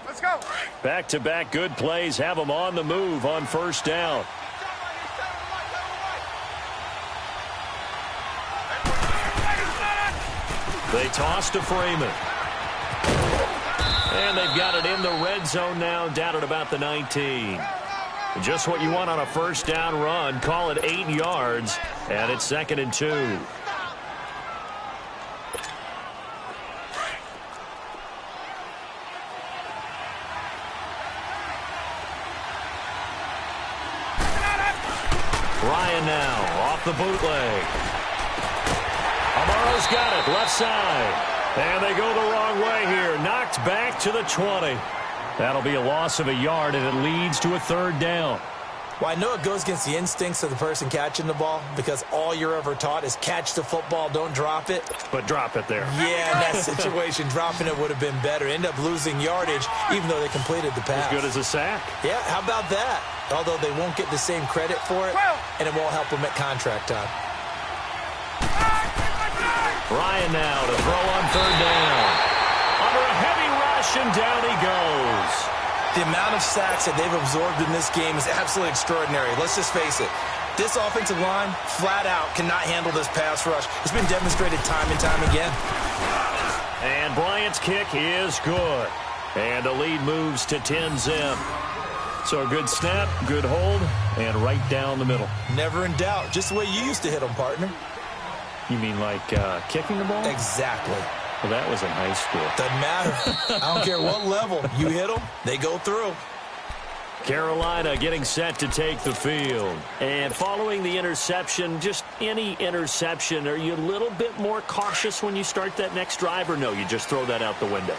Let's go. Back-to-back good plays have them on the move on 1st down. They toss to Freeman. And they've got it in the red zone now, down at about the 19. Just what you want on a 1st down run. Call it 8 yards, and it's 2nd and 2. Ryan now off the bootleg. Amaro's got it, left side. And they go the wrong way here. Knocked back to the 20. That'll be a loss of a yard, and it leads to a 3rd down. Well, I know it goes against the instincts of the person catching the ball, because all you're ever taught is catch the football, don't drop it. But drop it there. Yeah, in that situation, dropping it would have been better. End up losing yardage, even though they completed the pass. As good as a sack. Yeah, how about that? Although they won't get the same credit for it, and it won't help them at contract time. Ryan now to throw on 3rd down. Under a heavy rush, and down he goes. The amount of sacks that they've absorbed in this game is absolutely extraordinary. Let's just face it. This offensive line, flat out, cannot handle this pass rush. It's been demonstrated time and time again. And Bryant's kick is good. And the lead moves to 10-zip. So a good snap, good hold, and right down the middle. Never in doubt. Just the way you used to hit them, partner. You mean like kicking the ball? Exactly. Well, that was in high school. Doesn't matter. I don't care what level. You hit them, they go through. Carolina getting set to take the field. And following the interception, just any interception, are you a little bit more cautious when you start that next drive, or no, you just throw that out the window?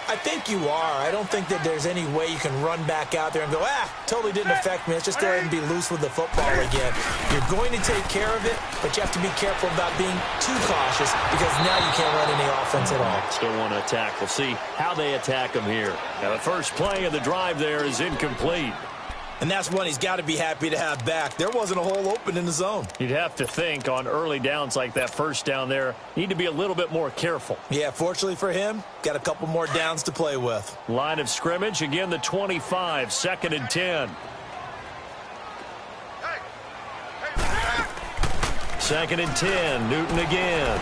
I think you are. I don't think that there's any way you can run back out there and go, totally didn't affect me. Let's just go ahead and be loose with the football again. You're going to take care of it, but you have to be careful about being too cautious, because now you can't run any offense at all. Still want to attack. We'll see how they attack them here. Now, the first play of the drive there is incomplete. And that's one he's got to be happy to have back. There wasn't a hole open in the zone. You'd have to think on early downs like that 1st down there, need to be a little bit more careful. Yeah, fortunately for him, got a couple more downs to play with. Line of scrimmage, again the 25, 2nd and 10. 2nd and 10, Newton again.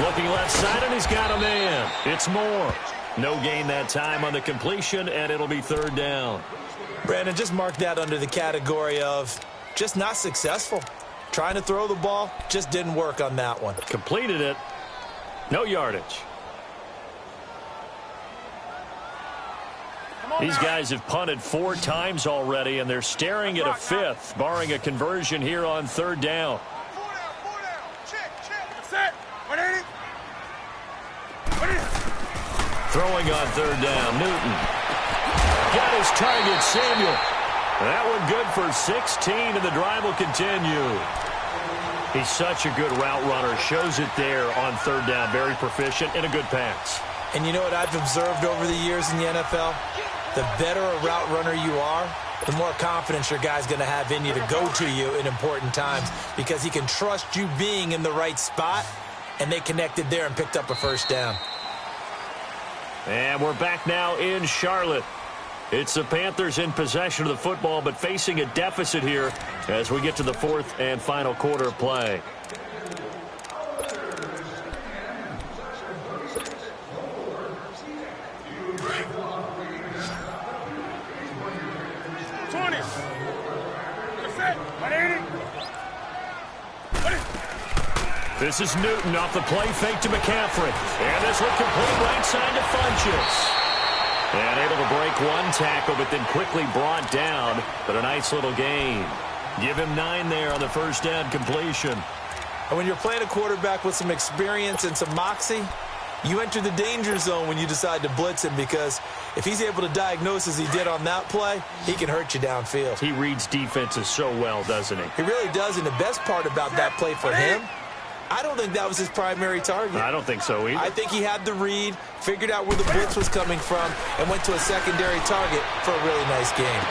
Looking left side, and he's got a man. It's Moore. No gain that time on the completion, and it'll be 3rd down. Brandon, just mark that under the category of just not successful. Trying to throw the ball, just didn't work on that one. Completed it. No yardage. These guys have punted 4 times already, and they're staring at a 5th, barring a conversion here on 3rd down. 4 down. Check. Set. 180. Throwing on 3rd down, Newton. Got his target, Samuel. That one good for 16, and the drive will continue. He's such a good route runner. Shows it there on 3rd down. Very proficient and a good pass. And you know what I've observed over the years in the NFL? The better a route runner you are, the more confidence your guy's going to have in you to go to you in important times, because he can trust you being in the right spot, and they connected there and picked up a 1st down. And we're back now in Charlotte. It's the Panthers in possession of the football, but facing a deficit here as we get to the 4th and final quarter of play. 20. Set. 180. This is Newton off the play fake to McCaffrey. And this will complete right side to Funchess. And able to break one tackle, but then quickly brought down. But a nice little gain. Give him 9 there on the first down completion. And when you're playing a quarterback with some experience and some moxie, you enter the danger zone when you decide to blitz him, because if he's able to diagnose as he did on that play, he can hurt you downfield. He reads defenses so well, doesn't he? He really does, and the best part about that play for him, I don't think that was his primary target. I don't think so either. I think he had the read, figured out where the blitz was coming from, and went to a secondary target for a really nice game.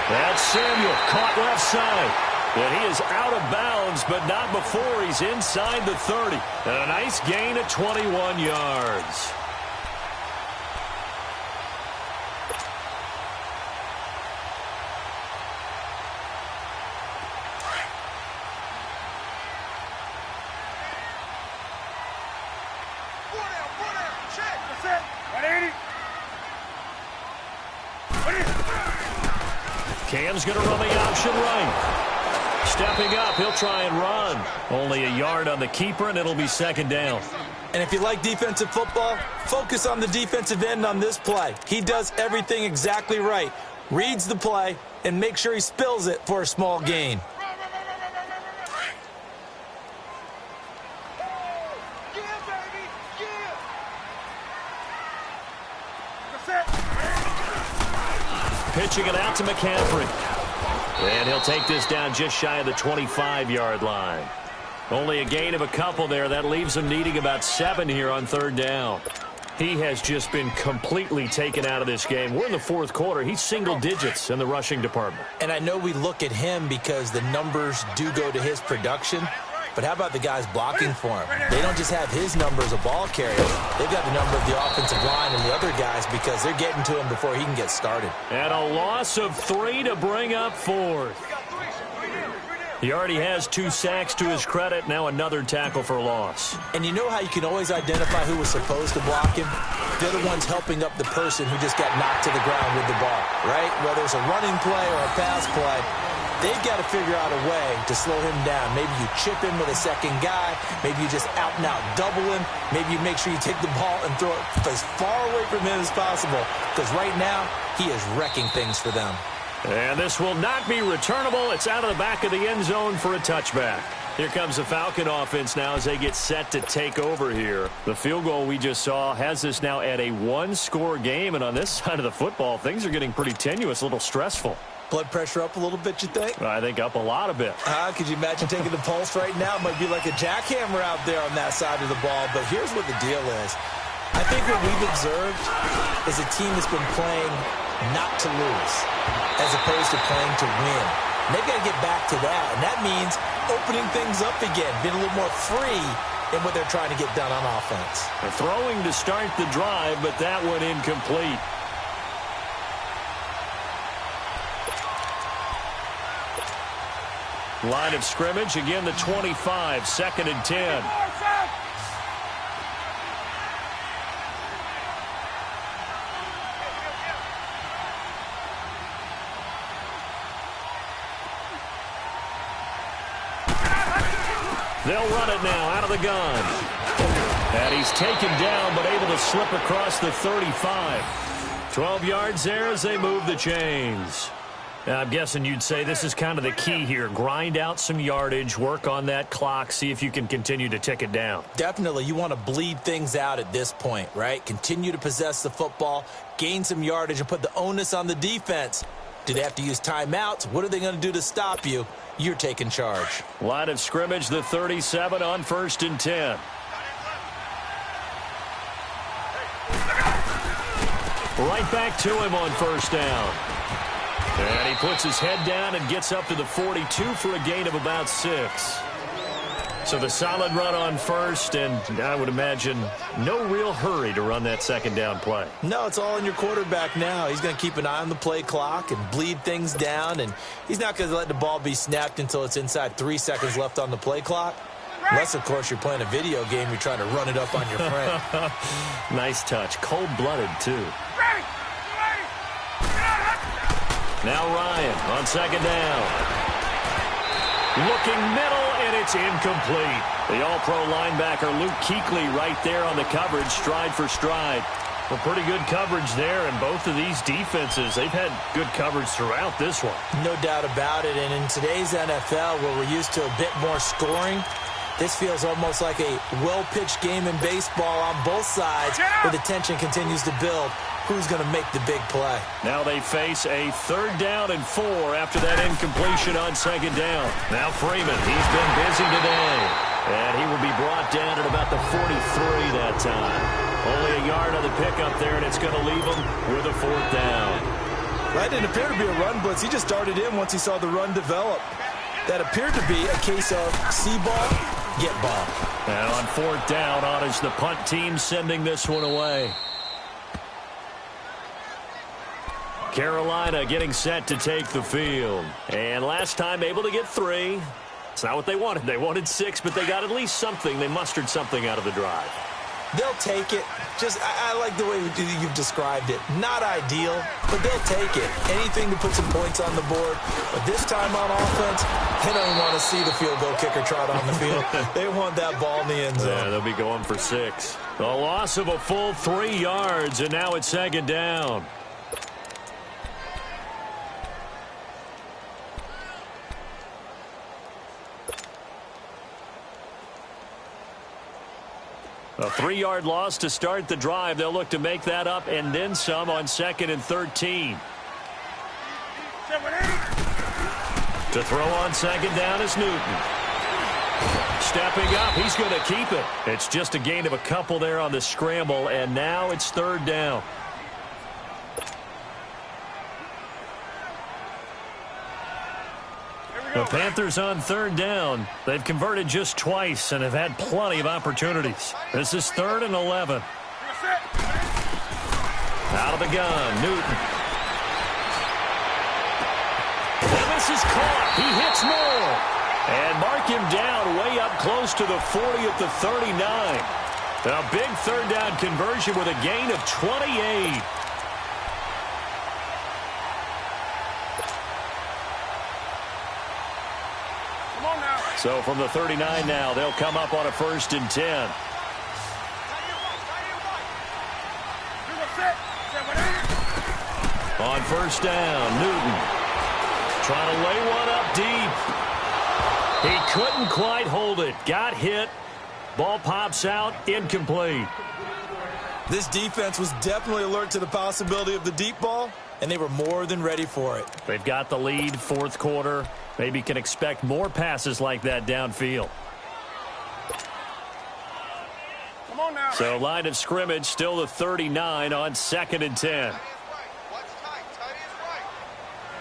That's Samuel, caught left side. And he is out of bounds, but not before he's inside the 30. And a nice gain at 21 yards. Cam's going to run the option right. Stepping up, he'll try and run. Only a yard on the keeper, and it'll be second down. And if you like defensive football, focus on the defensive end on this play. He does everything exactly right. Reads the play, and make sure he spills it for a small gain. Pitching it out to McCaffrey. And he'll take this down just shy of the 25-yard line. Only a gain of a couple there. That leaves him needing about 7 here on third down. He has just been completely taken out of this game. We're in the fourth quarter. He's single digits in the rushing department. And I know we look at him because the numbers do go to his production. But how about the guys blocking for him? They don't just have his number as a ball carrier. They've got the number of the offensive line and the other guys because they're getting to him before he can get started. And a loss of 3 to bring up fourth. He already has 2 sacks to his credit. Now another tackle for loss. And you know how you can always identify who was supposed to block him? They're the ones helping up the person who just got knocked to the ground with the ball, right? Whether it's a running play or a pass play, they've got to figure out a way to slow him down. Maybe you chip him with a second guy. Maybe you just out-and-out double him. Maybe you make sure you take the ball and throw it as far away from him as possible. Because right now, he is wrecking things for them. And this will not be returnable. It's out of the back of the end zone for a touchback. Here comes the Falcon offense now as they get set to take over here. The field goal we just saw has this now at a 1-score game. And on this side of the football, things are getting pretty tenuous, a little stressful. Blood pressure up a little bit, you think? I think up a lot a bit. Could you imagine taking the pulse right now? It might be like a jackhammer out there on that side of the ball. But here's what the deal is. I think what we've observed is a team that's been playing not to lose as opposed to playing to win. And they've got to get back to that. And that means opening things up again, being a little more free in what they're trying to get done on offense. They're throwing to start the drive, but that one incomplete. Line of scrimmage, again the 25, 2nd and 10. They'll run it now out of the gun. And he's taken down but able to slip across the 35. 12 yards there as they move the chains. I'm guessing you'd say this is kind of the key here. Grind out some yardage, work on that clock, see if you can continue to tick it down. Definitely. You want to bleed things out at this point, right? Continue to possess the football, gain some yardage, and put the onus on the defense. Do they have to use timeouts? What are they going to do to stop you? You're taking charge. Line of scrimmage, the 37 on 1st and 10. Right back to him on 1st down. And he puts his head down and gets up to the 42 for a gain of about 6. So the solid run on 1st, and I would imagine no real hurry to run that 2nd down play. No, it's all in your quarterback now. He's going to keep an eye on the play clock and bleed things down, and he's not going to let the ball be snapped until it's inside 3 seconds left on the play clock. Unless, of course, you're playing a video game, you're trying to run it up on your friend. Nice touch. Cold-blooded, too. Now Ryan on second down. Looking middle, and it's incomplete. The all-pro linebacker Luke Kuechly right there on the coverage, stride for stride. Well, pretty good coverage there, and both of these defenses, they've had good coverage throughout this one. No doubt about it, and in today's NFL, where we're used to a bit more scoring, this feels almost like a well-pitched game in baseball on both sides, where the tension continues to build. Who's going to make the big play? Now they face a 3rd down and 4 after that incompletion on second down. Now Freeman, he's been busy today. And he will be brought down at about the 43 that time. Only a yard on the pickup there, and it's going to leave him with a 4th down. That didn't appear to be a run blitz. He just darted in once he saw the run develop. That appeared to be a case of see ball, get ball. And on 4th down, on is the punt team sending this one away. Carolina getting set to take the field. And last time able to get 3. It's not what they wanted. They wanted 6, but they got at least something. They mustered something out of the drive. They'll take it. I like the way you've described it. Not ideal, but they'll take it. Anything to put some points on the board. But this time on offense, they don't want to see the field goal kicker trot on the field. They want that ball in the end zone. Yeah, they'll be going for 6. A loss of a full 3 yards, and now it's second down. A 3-yard loss to start the drive. They'll look to make that up and then some on 2nd and 13. To throw on second down is Newton. Stepping up, he's going to keep it. It's just a gain of a couple there on the scramble, and now it's 3rd down. The Panthers on 3rd down. They've converted just twice and have had plenty of opportunities. This is 3rd and 11. Out of the gun, Newton. And this is caught. He hits more. And mark him down way up close to the 40 at the 39. A big 3rd down conversion with a gain of 28. So from the 39 now, they'll come up on a 1st and 10. On 1st down, Newton trying to lay one up deep. He couldn't quite hold it. Got hit. Ball pops out. Incomplete. This defense was definitely alert to the possibility of the deep ball, and they were more than ready for it. They've got the lead, 4th quarter. Maybe can expect more passes like that downfield. Come on now. So line of scrimmage still the 39 on 2nd and 10.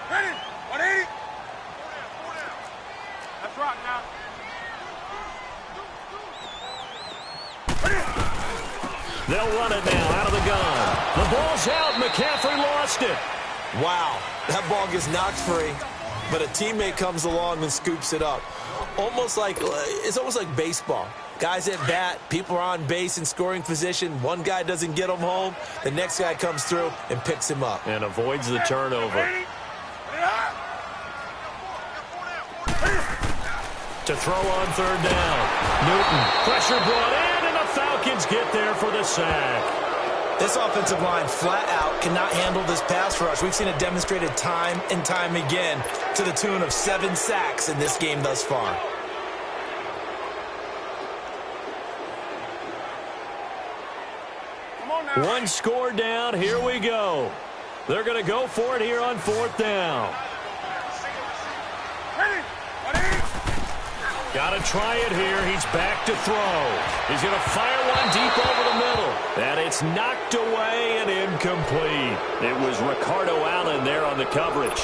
Ready? 180. That's right now. They'll run it now out of the gun. The ball's out. McCaffrey lost it. Wow, that ball gets knocked free, but a teammate comes along and scoops it up. It's almost like baseball. Guys at bat, people are on base in scoring position. One guy doesn't get him home. The next guy comes through and picks him up. And avoids the turnover. To throw on 3rd down. Newton, pressure brought in, and the Falcons get there for the sack. This offensive line flat out cannot handle this pass rush. We've seen it demonstrated time and time again to the tune of 7 sacks in this game thus far. One score down. Here we go. They're going to go for it here on 4th down. Got to try it here. He's back to throw. He's going to fire one deep over the middle. And it's knocked away and incomplete. It was Ricardo Allen there on the coverage.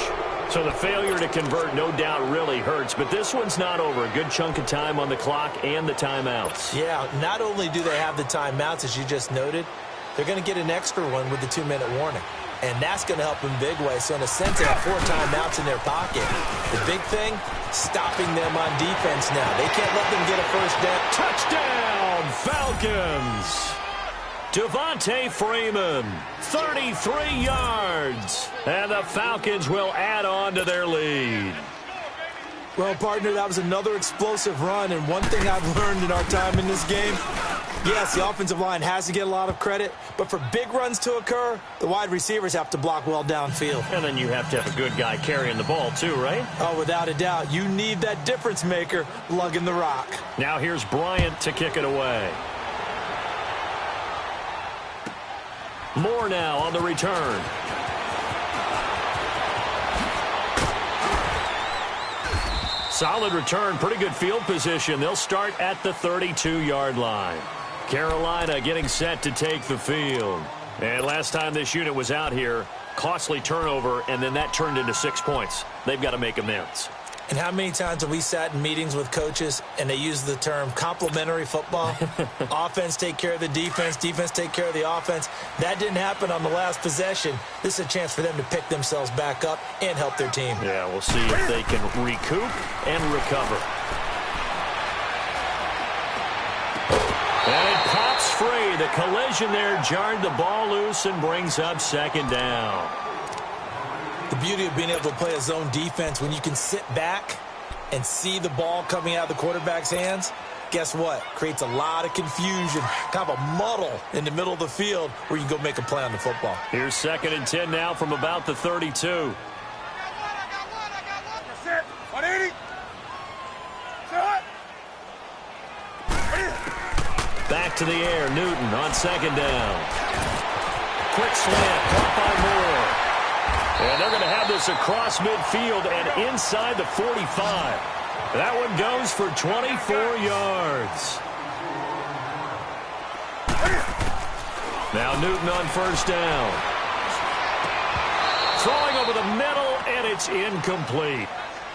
So the failure to convert no doubt really hurts. But this one's not over. A good chunk of time on the clock and the timeouts. Yeah, not only do they have the timeouts, as you just noted, they're going to get an extra one with the 2-minute warning. And that's going to help in big way. So in a sense, they have 4 timeouts in their pocket. The big thing, stopping them on defense now. They can't let them get a 1st down. Touchdown, Falcons. Devontae Freeman, 33 yards. And the Falcons will add on to their lead. Well, partner, that was another explosive run, and one thing I've learned in our time in this game, yes, the offensive line has to get a lot of credit, but for big runs to occur, the wide receivers have to block well downfield. And then you have to have a good guy carrying the ball too, right? Oh, without a doubt. You need that difference maker lugging the rock. Now here's Bryant to kick it away. Moore now on the return. Solid return, pretty good field position. They'll start at the 32-yard line. Carolina getting set to take the field. And last time this unit was out here, costly turnover, and then that turned into 6 points. They've got to make amends. And how many times have we sat in meetings with coaches and they use the term complementary football? Offense take care of the defense, defense take care of the offense. That didn't happen on the last possession. This is a chance for them to pick themselves back up and help their team. Yeah, we'll see if they can recoup and recover. And it pops free. The collision there jarred the ball loose and brings up second down. The beauty of being able to play a zone defense, when you can sit back and see the ball coming out of the quarterback's hands, guess what? Creates a lot of confusion, kind of a muddle in the middle of the field where you can go make a play on the football. Here's 2nd and 10 now from about the 32. Back to the air, Newton on 2nd down. Quick slant, caught by Moore. And they're going to have this across midfield and inside the 45. That one goes for 24 yards. Now Newton on 1st down. Throwing over the middle, and it's incomplete.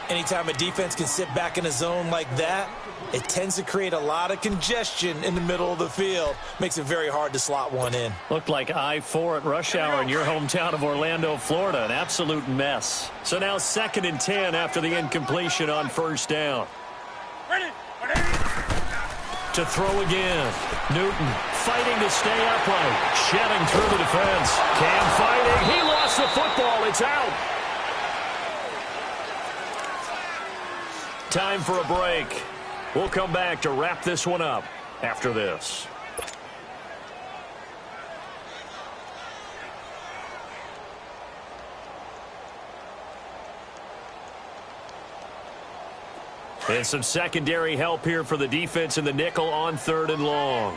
Anytime a defense can sit back in a zone like that, it tends to create a lot of congestion in the middle of the field. Makes it very hard to slot one in. Looked like I-4 at rush hour in your hometown of Orlando, Florida. An absolute mess. So now 2nd and 10 after the incompletion on 1st down. To throw again. Newton fighting to stay upright. Shedding through the defense. Cam fighting. He lost the football. It's out. Time for a break. We'll come back to wrap this one up after this. And some secondary help here for the defense in the nickel on 3rd and long.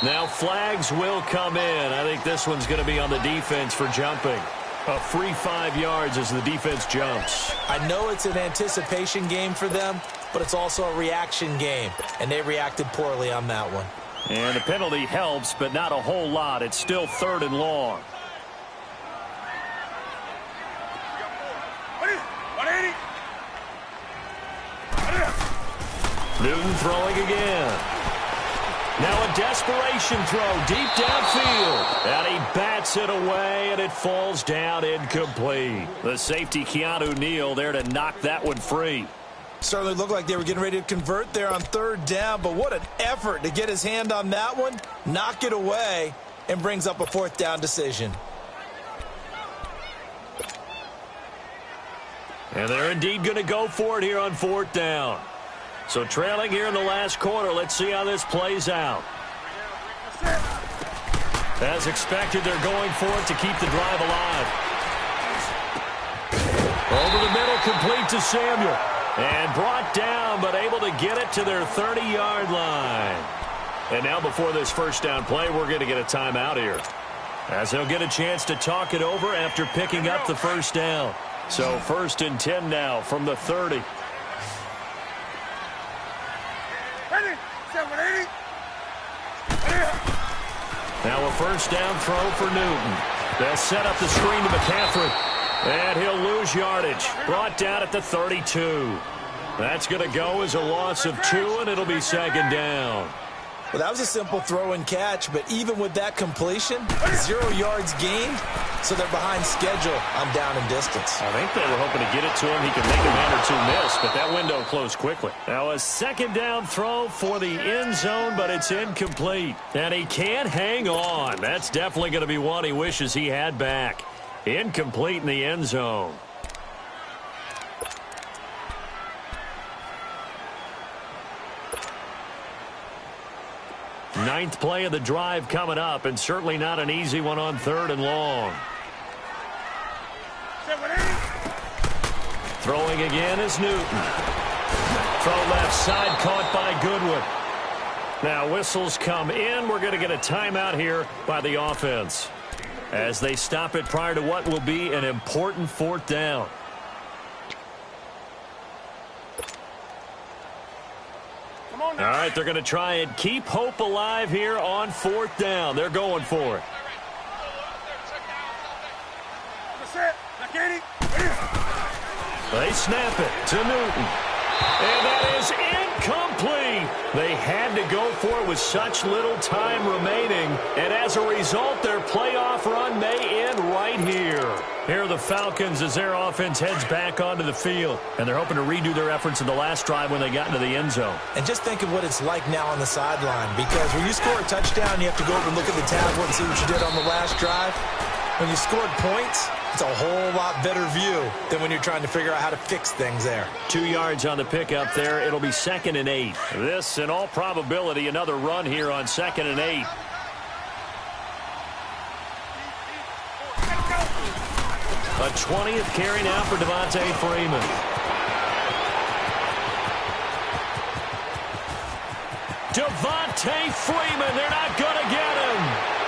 Now flags will come in. I think this one's going to be on the defense for jumping. A free 5 yards as the defense jumps. I know it's an anticipation game for them, but it's also a reaction game, and they reacted poorly on that one. And the penalty helps, but not a whole lot. It's still 3rd and long. Newton throwing again. Now a desperation throw deep downfield. And he bats it away, and it falls down incomplete. The safety, Keanu Neal, there to knock that one free. Certainly looked like they were getting ready to convert there on 3rd down, but what an effort to get his hand on that one, knock it away, and brings up a 4th down decision. And they're indeed going to go for it here on 4th down. So trailing here in the last quarter, let's see how this plays out. As expected, they're going for it to keep the drive alive. Over the middle, complete to Samuel. And brought down, but able to get it to their 30-yard line. And now before this 1st down play, we're going to get a timeout here, as they'll get a chance to talk it over after picking up the 1st down. So 1st and 10 now from the 30. Now a 1st down throw for Newton. They'll set up the screen to McCaffrey. And he'll lose yardage. Brought down at the 32. That's going to go as a loss of 2, and it'll be 2nd down. Well, that was a simple throw and catch, but even with that completion, 0 yards gained, so they're behind schedule on down and distance. I think they were hoping to get it to him. He could make a man or two miss, but that window closed quickly. Now a second down throw for the end zone, but it's incomplete. And he can't hang on. That's definitely going to be one he wishes he had back. Incomplete in the end zone. Ninth play of the drive coming up, and certainly not an easy one on 3rd and long. Throwing again is Newton. Throw left side, caught by Goodwin. Now whistles come in. We're going to get a timeout here by the offense as they stop it prior to what will be an important 4th down. All right, they're going to try and keep hope alive here on 4th down. They're going for it. They snap it to Newton. And that is incomplete. They had to go for it with such little time remaining. And as a result, their playoff run may end right here. Here are the Falcons as their offense heads back onto the field. And they're hoping to redo their efforts in the last drive when they got into the end zone. And just think of what it's like now on the sideline. Because when you score a touchdown, you have to go over and look at the tablet and see what you did on the last drive. When you scored points, it's a whole lot better view than when you're trying to figure out how to fix things there. 2 yards on the pickup there. It'll be 2nd and 8. This, in all probability, another run here on 2nd and 8. A 20th carry now for Devontae Freeman. Devontae Freeman, they're not going to get him.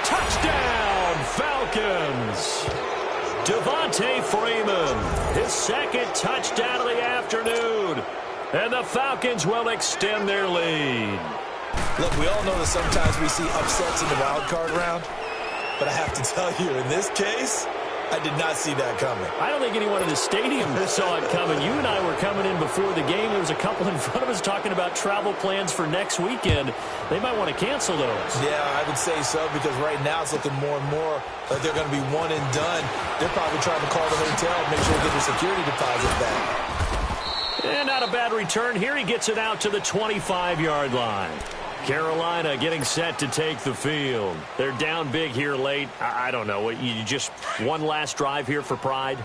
Touchdown, Falcons. Devontae Freeman, his 2nd touchdown of the afternoon. And the Falcons will extend their lead. Look, we all know that sometimes we see upsets in the wild card round. But I have to tell you, in this case, I did not see that coming. I don't think anyone in the stadium saw it coming. You and I were coming in before the game. There was a couple in front of us talking about travel plans for next weekend. They might want to cancel those. Yeah, I would say so, because right now it's looking more and more like they're going to be one and done. They're probably trying to call the hotel and make sure they get their security deposit back. And not a bad return. Here he gets it out to the 25-yard line. Carolina getting set to take the field. They're down big here late. I don't know. You just one last drive here for pride?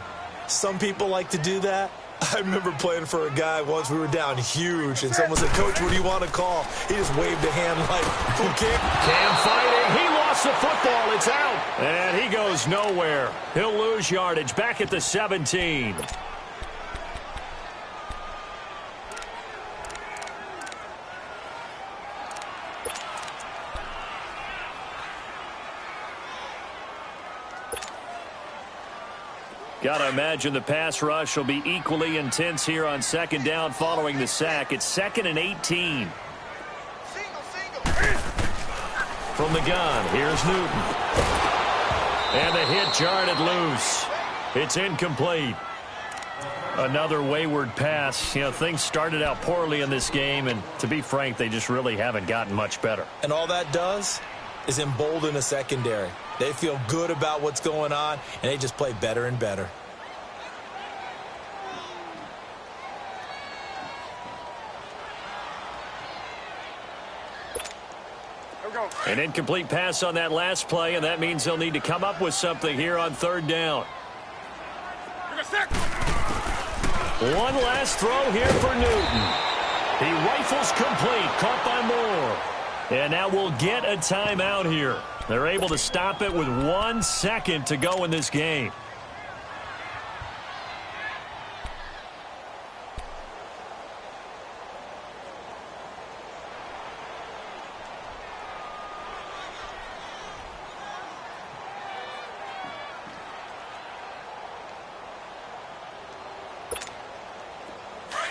Some people like to do that. I remember playing for a guy once. We were down huge, and someone said, "Coach, what do you want to call?" He just waved a hand like, "Full kick." Cam fighting. He lost the football. It's out. And he goes nowhere. He'll lose yardage back at the 17. Got to imagine the pass rush will be equally intense here on 2nd down following the sack. It's 2nd and 18. From the gun, here's Newton. And the hit jarred loose. It's incomplete. Another wayward pass. You know, things started out poorly in this game, and to be frank, they just really haven't gotten much better. And all that does is embolden a secondary. They feel good about what's going on, and they just play better and better. An incomplete pass on that last play, and that means they'll need to come up with something here on 3rd down. One last throw here for Newton. He rifles complete, caught by Moore. And now we'll get a timeout here. They're able to stop it with 1 second to go in this game.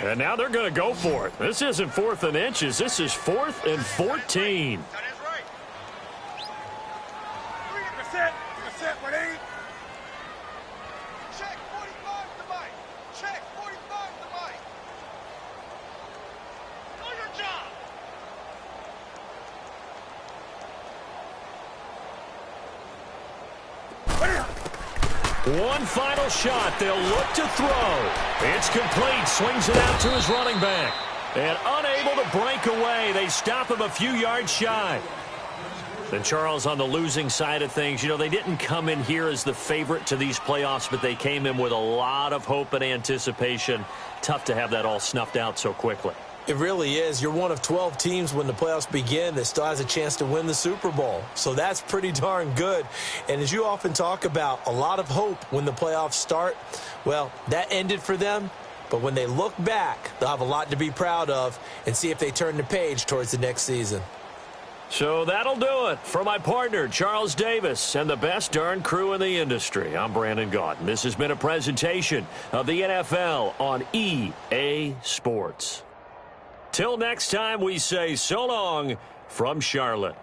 And now they're going to go for it. This isn't 4th and inches. This is 4th and 14. That is right. 3%. Check 45 to Mike. Check 45 to Mike. Do your job. One final shot. They'll look to throw. It's complete. Swings it out to his running back. And unable to break away. They stop him a few yards shy. And Charles, on the losing side of things, you know, they didn't come in here as the favorite to these playoffs, but they came in with a lot of hope and anticipation. Tough to have that all snuffed out so quickly. It really is. You're one of 12 teams when the playoffs begin that still has a chance to win the Super Bowl. So that's pretty darn good. And as you often talk about, a lot of hope when the playoffs start. Well, that ended for them. But when they look back, they'll have a lot to be proud of and see if they turn the page towards the next season. So that'll do it for my partner, Charles Davis, and the best darn crew in the industry. I'm Brandon Gaudin. This has been a presentation of the NFL on EA Sports. Till next time, we say so long from Charlotte.